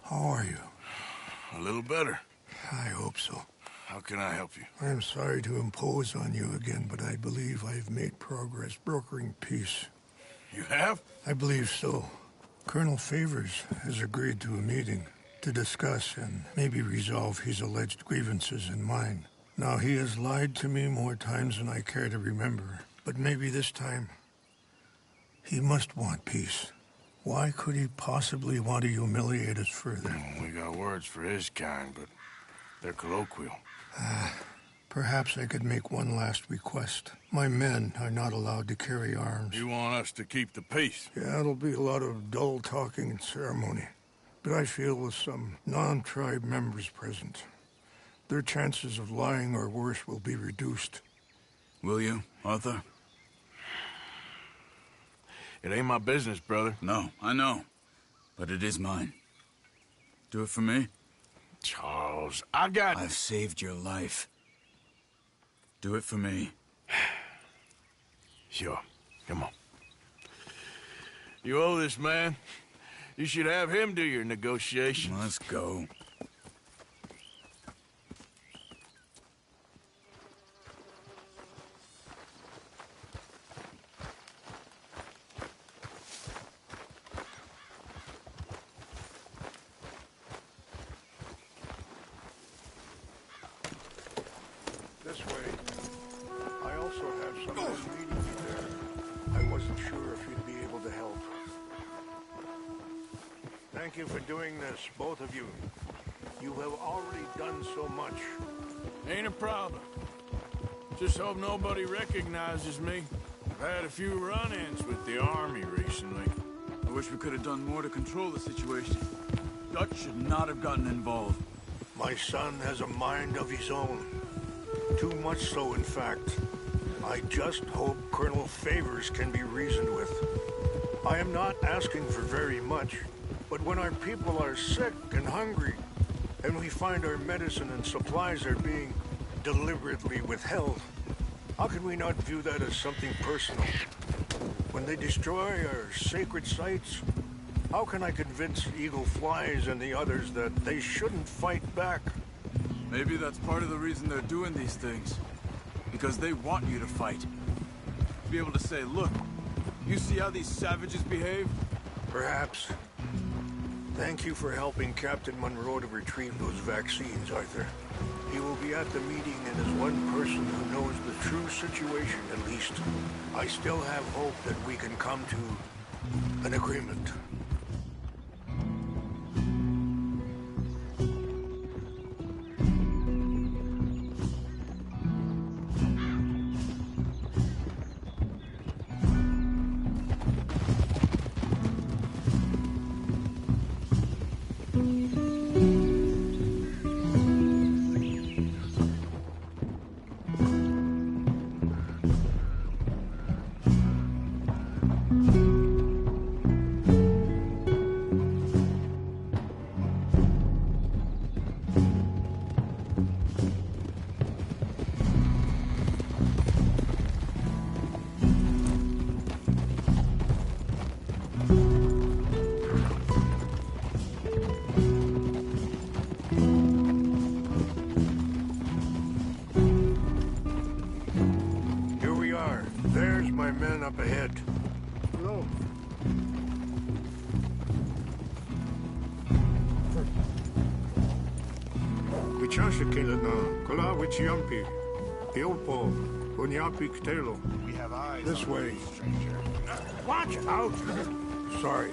How are you? A little better. I hope so. How can I help you? I am sorry to impose on you again, but I believe I have made progress brokering peace. You have? I believe so. Colonel Favors has agreed to a meeting to discuss and maybe resolve his alleged grievances and mine. Now, he has lied to me more times than I care to remember, but maybe this time he must want peace. Why could he possibly want to humiliate us further? We got words for his kind, but they're colloquial. Perhaps I could make one last request. My men are not allowed to carry arms. You want us to keep the peace? Yeah, it'll be a lot of dull talking and ceremony. But I feel with some non-tribe members present, their chances of lying or worse will be reduced. Will you, Arthur? It ain't my business, brother. No, I know. But it is mine. Do it for me? Charles, I've saved your life. Do it for me. Sure. Come on. You owe this man. You should have him do your negotiations. Let's go. This way. I also have someone meeting you there. I wasn't sure if you'd be able to help. Thank you for doing this, both of you. You have already done so much. Ain't a problem. Just hope nobody recognizes me. I've had a few run-ins with the army recently. I wish we could have done more to control the situation. Dutch should not have gotten involved. My son has a mind of his own. Too much so, in fact. I just hope Colonel Favors can be reasoned with. I am not asking for very much, but when our people are sick and hungry, and we find our medicine and supplies are being deliberately withheld, how can we not view that as something personal? When they destroy our sacred sites, how can I convince Eagle Flies and the others that they shouldn't fight back? Maybe that's part of the reason they're doing these things. Because they want you to fight. Be able to say, look, you see how these savages behave? Perhaps. Thank you for helping Captain Monroe to retrieve those vaccines, Arthur. He will be at the meeting and is one person who knows the true situation, at least. I still have hope that we can come to an agreement. Up ahead. No. We have eyes. This on way. you, stranger. Watch out! Sorry.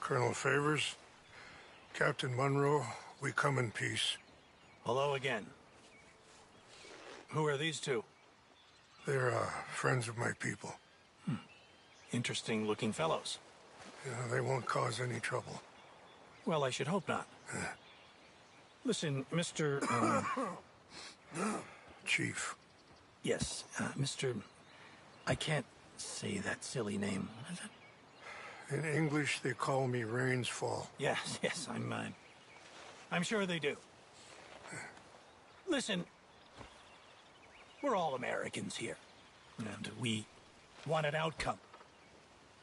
Colonel Favors, Captain Monroe, we come in peace. Hello again. Who are these two? They're friends of my people. Interesting looking fellows. Yeah, they won't cause any trouble. Well, I should hope not. Listen, Mr. Chief. Yes, Mr. I can't say that silly name. What is it? In English, they call me Rainsfall. Yes, I'm sure they do. Listen, we're all Americans here, and we want an outcome.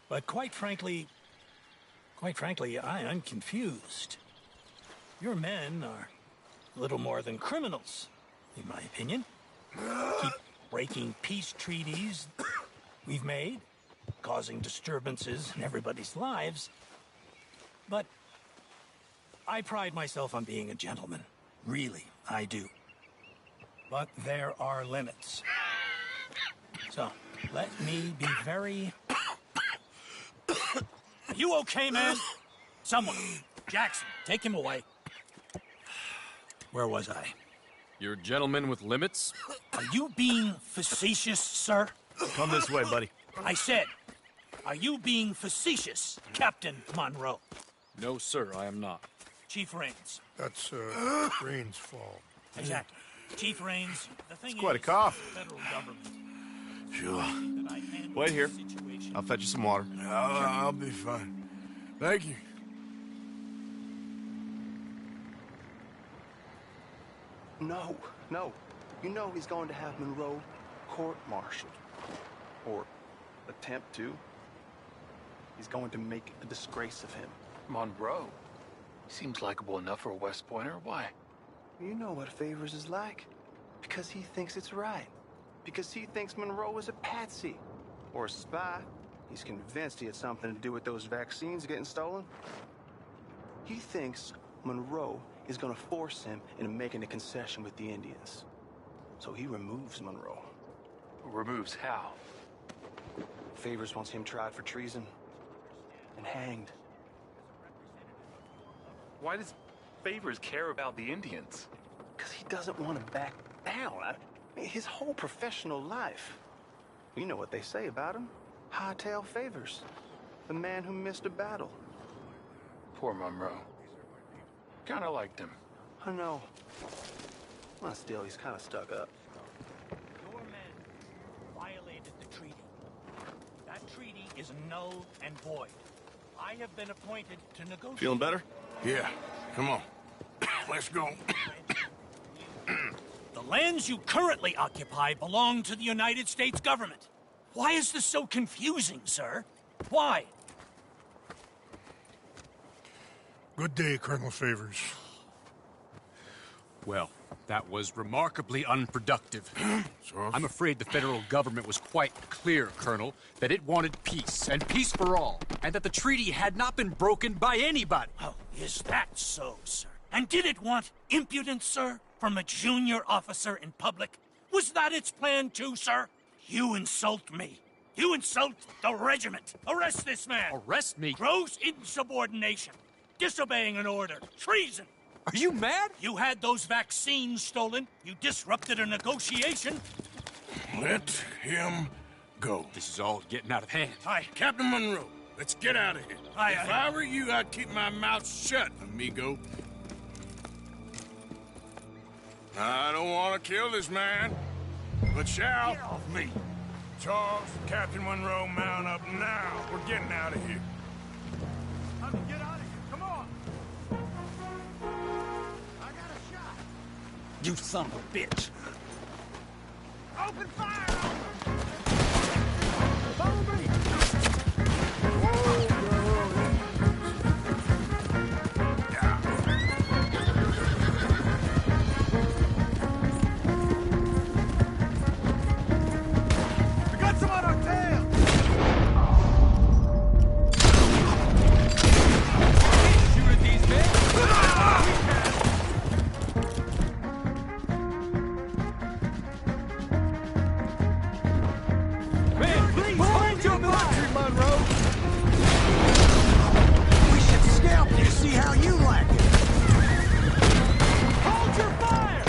But quite frankly, I'm confused. Your men are little more than criminals, in my opinion. Keep breaking peace treaties we've made, causing disturbances in everybody's lives. But I pride myself on being a gentleman. Really, I do. But there are limits. So, let me be very... Are you okay, man? Someone. Jackson, take him away. Where was I? You're a gentleman with limits? Are you being facetious, sir? Come this way, buddy. I said, are you being facetious, Captain Monroe? No, sir, I am not. Chief Rains. That's, Rains' fault. Exactly. Chief Rains, the thing It's quite a is, cough. the federal government. Sure. Wait here. I'll fetch you some water. I'll be fine. Thank you. No. You know he's going to have Monroe court-martialed. Or attempt to. He's going to make a disgrace of him. Monroe? He seems likable enough for a West Pointer. Why? You know what Favors is like. Because he thinks it's right. Because he thinks Monroe is a patsy. Or a spy. He's convinced he had something to do with those vaccines getting stolen. He thinks Monroe is going to force him into making a concession with the Indians. So he removes Monroe. Removes how? Favors wants him tried for treason and hanged. Why does Favors care about the Indians? Because he doesn't want to back down. His whole professional life. You know what they say about him. Hightail Favors. The man who missed a battle. Poor Monroe. Kinda liked him. I know. Well, still, he's kind of stuck up. Your men violated the treaty. That treaty is null and void. I have been appointed to negotiate... Feeling better? Yeah. Come on. Let's go. The lands you currently occupy belong to the United States government. Why is this so confusing, sir? Why? Good day, Colonel Favors. Well, that was remarkably unproductive. I'm afraid the federal government was quite clear, Colonel, that it wanted peace, and peace for all, and that the treaty had not been broken by anybody. Oh, is that so, sir? And did it want impudence, sir, from a junior officer in public? Was that its plan too, sir? You insult me. You insult the regiment. Arrest this man. Arrest me? Gross insubordination. Disobeying an order. Treason. Are you mad? You had those vaccines stolen. You disrupted a negotiation. Let him go. This is all getting out of hand. Aye. Captain Monroe, let's get out of here. Aye, if I were you, I'd keep my mouth shut, amigo. I don't want to kill this man, but shall. Get off me! Charles, Captain Monroe, mount up now. We're getting out of here. Time to get out of here. Come on! I got a shot. You son of a bitch. Open fire! Follow me! We got some on our tail! Shoot at these men? Man, please hold your country, Monroe! We should scalp you, see how you like it. Hold your fire!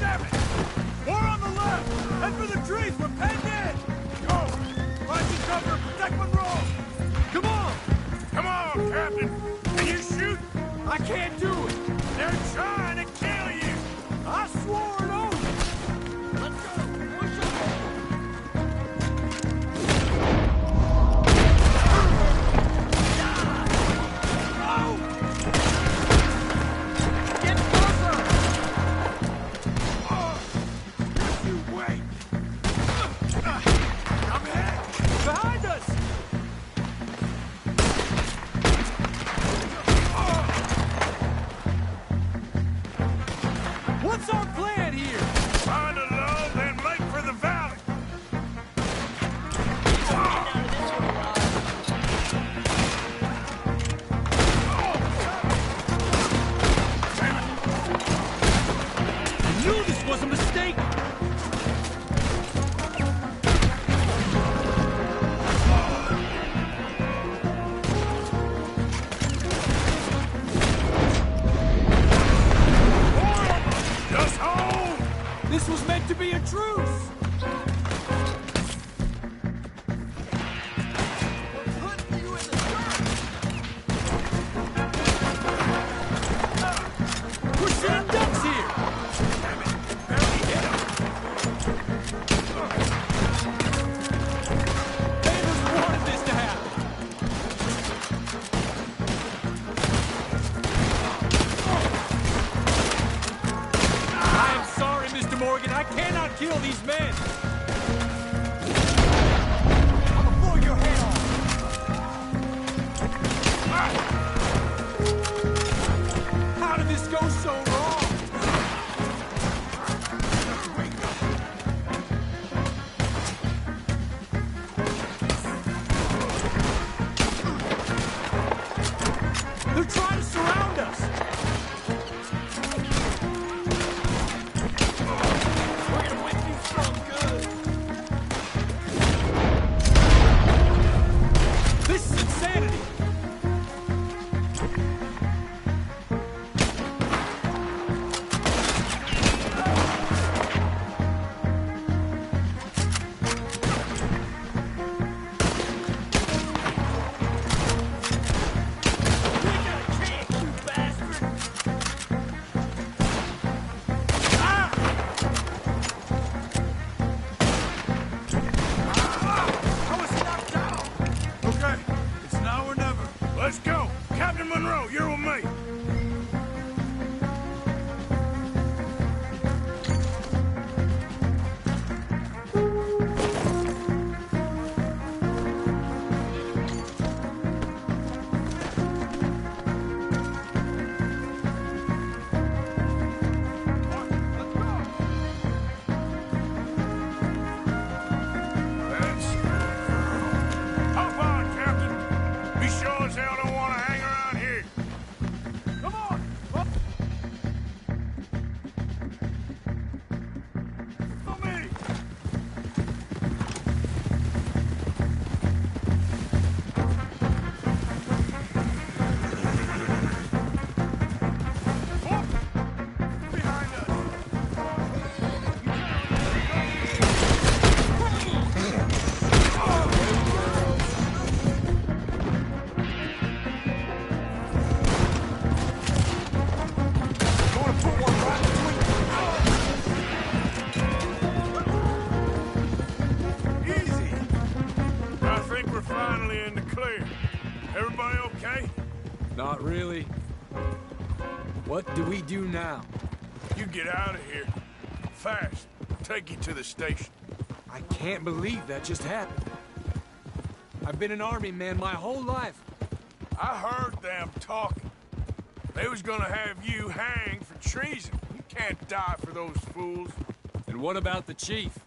Damn it! More on the left! Head for the trees! We're penned in! Go! Find some cover! Protect Monroe! Come on! Come on, Captain! Can you shoot? I can't do it! They're trying to kill you! I swore an oath! Let's go! Push it! Get closer! Just you wait! I'm hit! Behind us! What's our plan here? Find a lull, then make for the valley! I knew this was a mistake! Just hold! This was meant to be a truce! We're shooting ducks here! Favors wanted this to happen! I am sorry, Mr. Morgan. I cannot kill these men! I'm gonna blow your head off! How did this go so wrong? They're trying to surround us! do we do now? You get out of here. Fast. Take you to the station. I can't believe that just happened. I've been an army man my whole life. I heard them talking. They was gonna have you hanged for treason. You can't die for those fools. And what about the chief?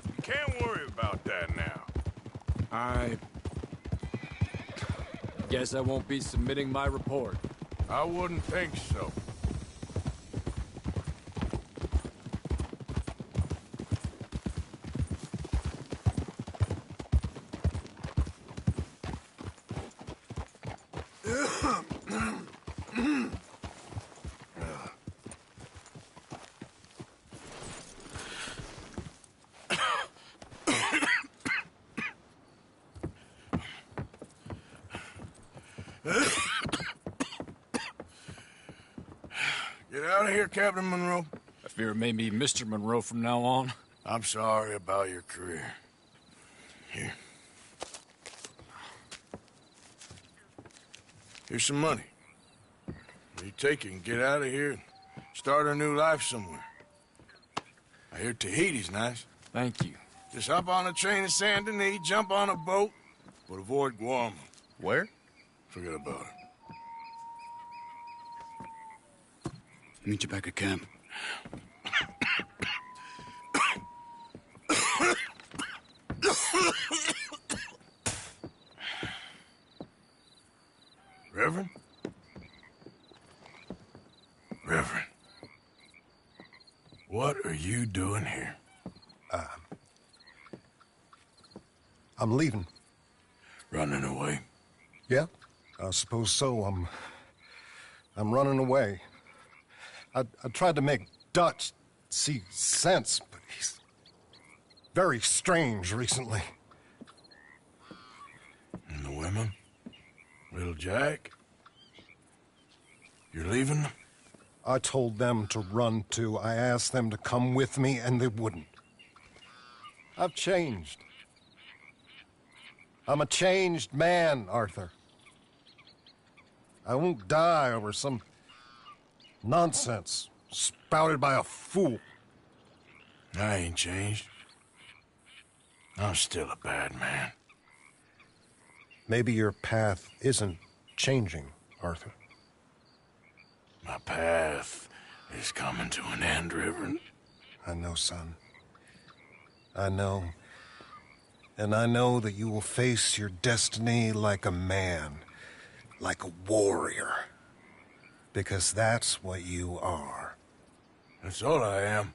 You can't worry about that now. I guess I won't be submitting my report. I wouldn't think so. Get out of here, Captain Monroe. I fear it may be Mr. Monroe from now on. I'm sorry about your career. Here. Here's some money. You take it and get out of here and start a new life somewhere. I hear Tahiti's nice. Thank you. Just hop on a train to Saint Denis, jump on a boat, but avoid Guam. Where? Forget about it. Meet you back at camp. Reverend? Reverend. What are you doing here? I'm leaving. Running away? Yeah, I suppose so. I'm running away. I tried to make Dutch see sense, but he's very strange recently. And the women? Little Jack? You're leaving them? I told them to run too. I asked them to come with me, and they wouldn't. I've changed. I'm a changed man, Arthur. I won't die over some nonsense spouted by a fool. I ain't changed. I'm still a bad man. Maybe your path isn't changing, Arthur. My path is coming to an end, Reverend. I know, son. I know. And I know that you will face your destiny like a man, like a warrior. Because that's what you are. That's all I am.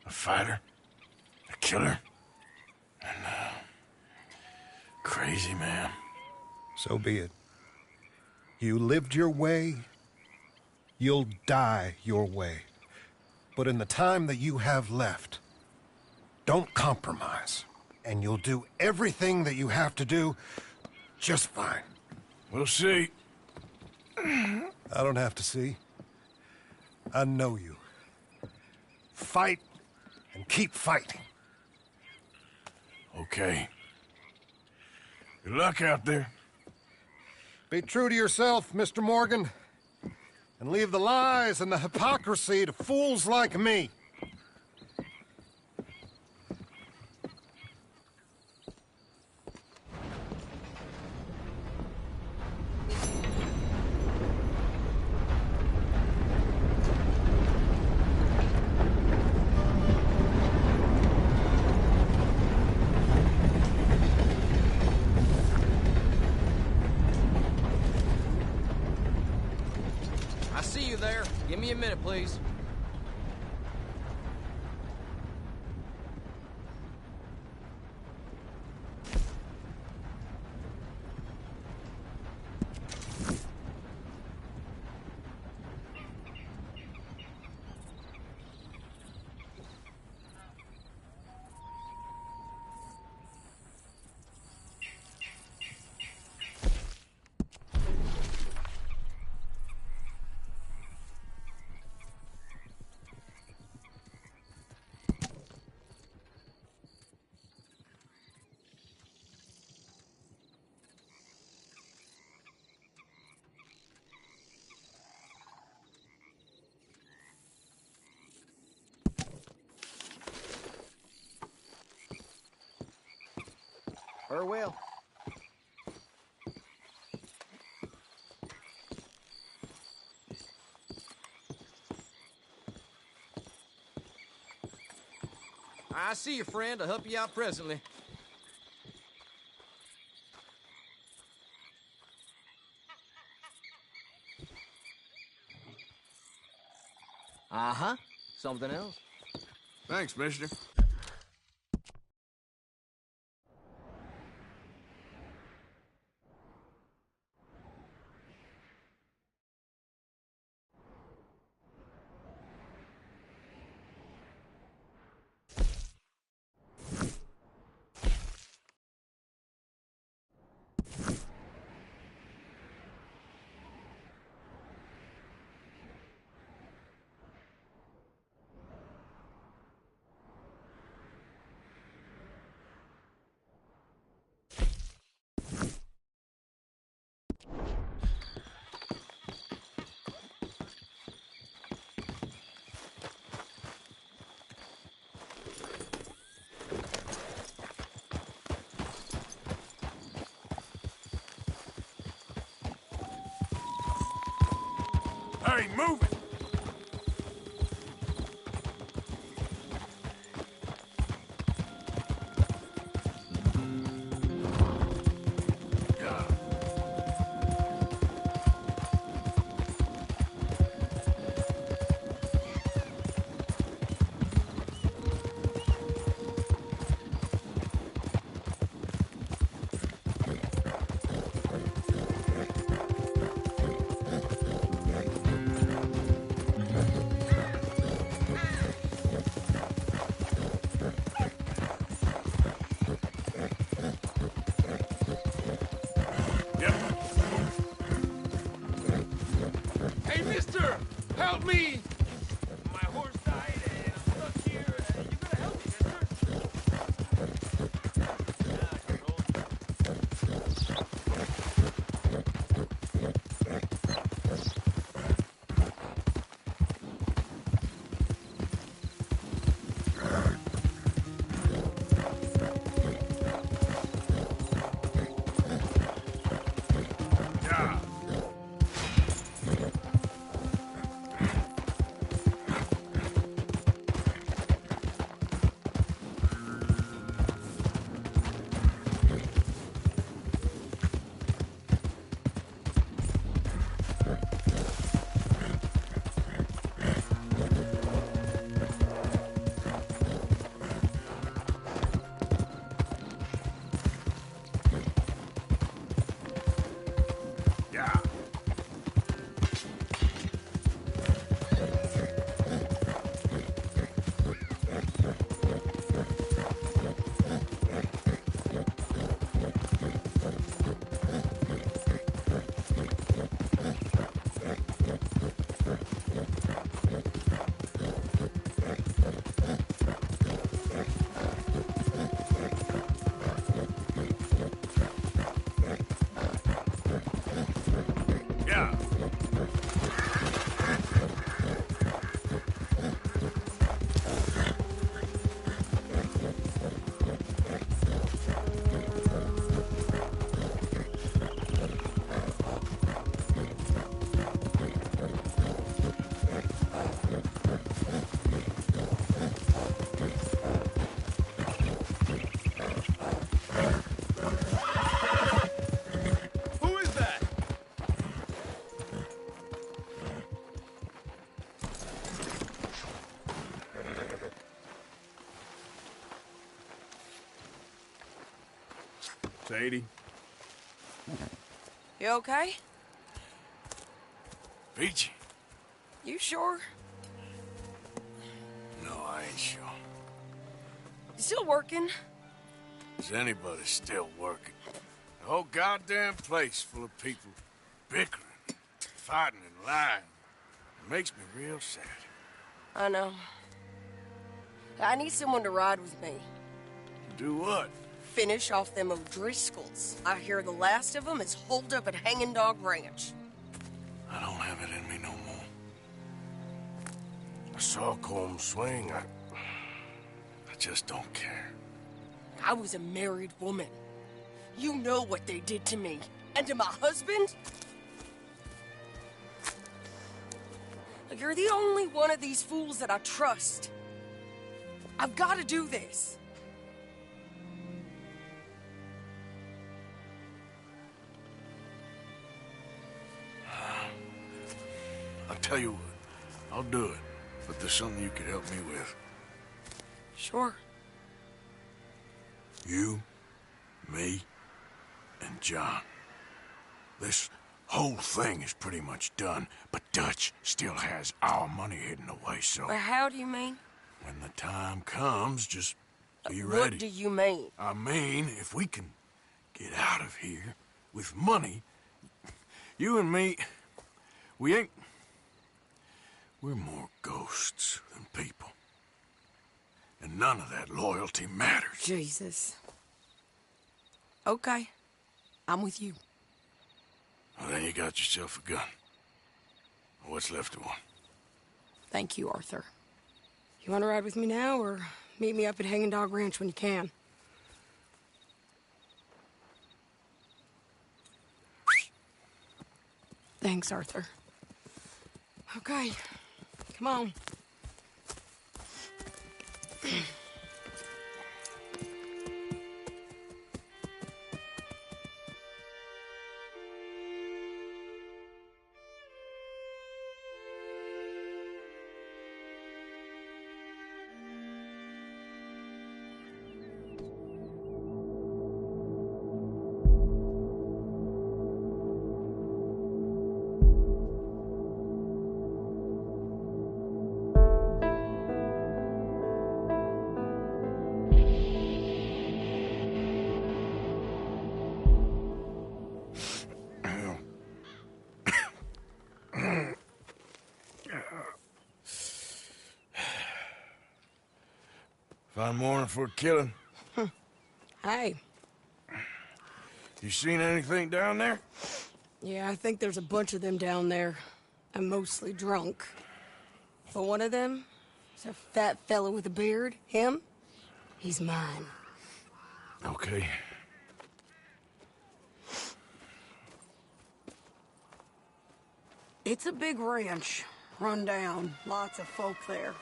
A fighter, a killer, and a crazy man. So be it. You lived your way, you'll die your way. But in the time that you have left, don't compromise. And you'll do everything that you have to do just fine. We'll see. I don't have to see. I know you. Fight and keep fighting. Okay. Good luck out there. Be true to yourself, Mr. Morgan. And leave the lies and the hypocrisy to fools like me. I see you there. Give me a minute, please. Sure will. I see you, friend. I'll help you out presently. Uh-huh. Something else? Thanks, mister. Hey, move it! Hey, mister! Help me! My horse died and I'm stuck here. You gotta help me, mister. Sadie? You okay? Peachy? You sure? No, I ain't sure. You still working? Is anybody still working? The whole goddamn place full of people bickering, fighting and lying. It makes me real sad. I know. I need someone to ride with me. Do what? Finish off them O'Driscolls. I hear the last of them is holed up at Hanging Dog Ranch. I don't have it in me no more. I saw Colm swing. I just don't care. I was a married woman. You know what they did to me. And to my husband? You're the only one of these fools that I trust. I've got to do this. I'll tell you what, I'll do it. But there's something you could help me with. Sure. You, me, and John. This whole thing is pretty much done, but Dutch still has our money hidden away, so... Well, how do you mean? When the time comes, just be ready. What do you mean? I mean, if we can get out of here with money, you and me, we ain't... We're more ghosts than people. And none of that loyalty matters. Jesus. Okay. I'm with you. Well, then you got yourself a gun. What's left of one. Thank you, Arthur. You want to ride with me now, or meet me up at Hanging Dog Ranch when you can? Thanks, Arthur. Okay. Come on. Fine morning for a killing. Hey. You seen anything down there? Yeah, I think there's a bunch of them down there. I'm mostly drunk. But one of them is a fat fella with a beard. Him? He's mine. Okay. It's a big ranch. Run down. Lots of folk there.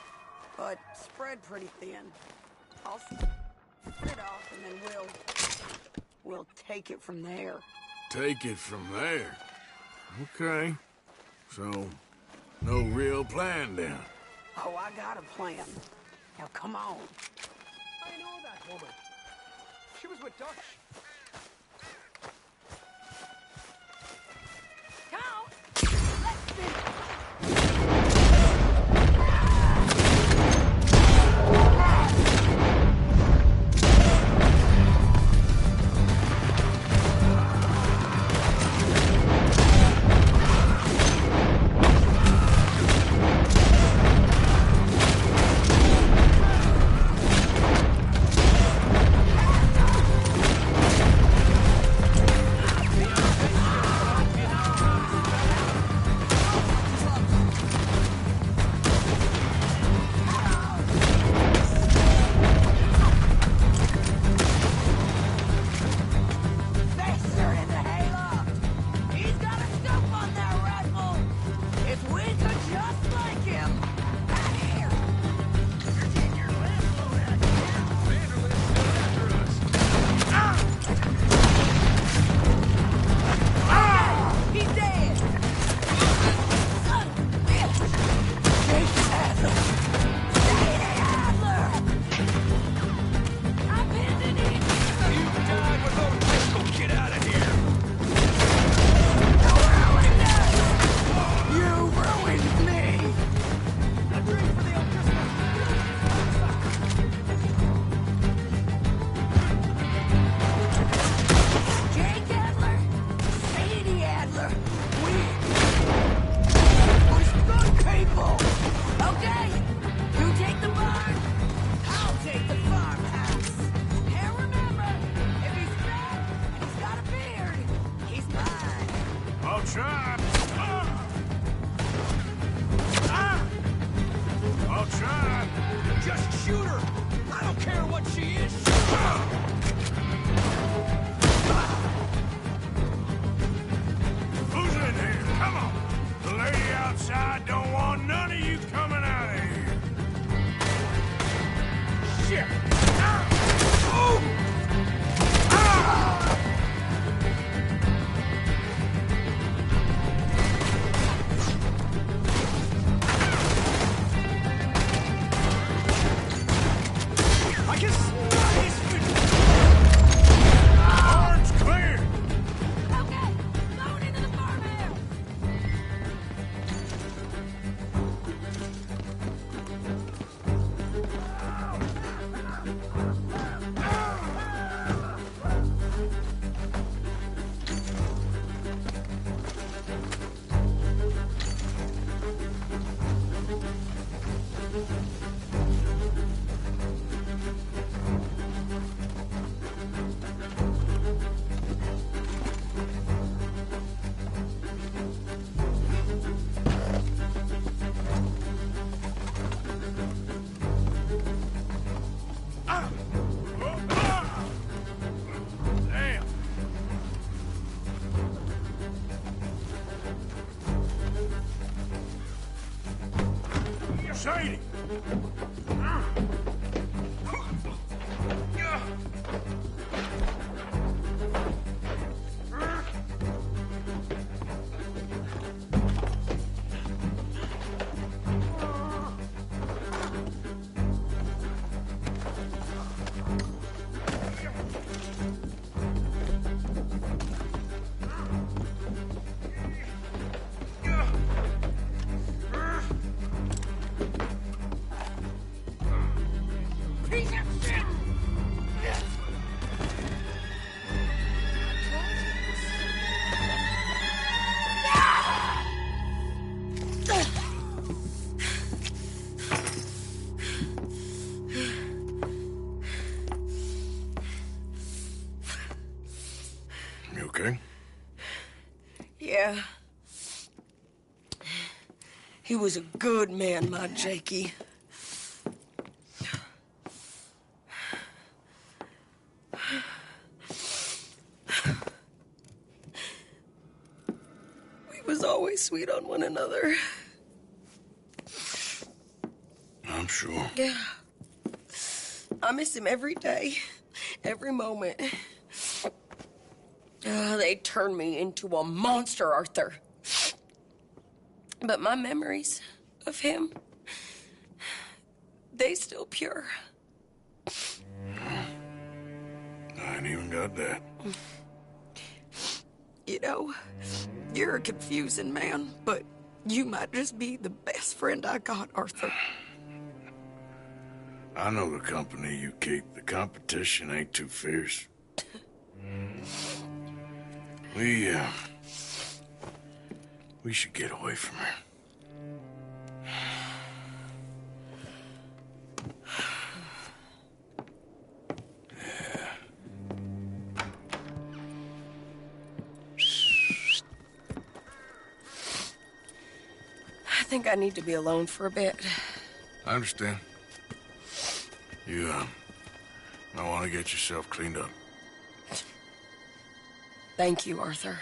But spread pretty thin. I'll split it off and then we'll take it from there. Take it from there? Okay. So, no real plan then? Oh, I got a plan. Now come on. I know that woman. She was with Dutch. Shady! You okay? Yeah. He was a good man, my Jakey. We was always sweet on one another. I'm sure. Yeah. I miss him every day, every moment. They turned me into a monster, Arthur. But my memories of him, they still pure. I ain't even got that. You know, you're a confusing man, but you might just be the best friend I got, Arthur. I know the company you keep. The competition ain't too fierce. We should get away from her. I think I need to be alone for a bit. I understand. You, might want to get yourself cleaned up. Thank you, Arthur.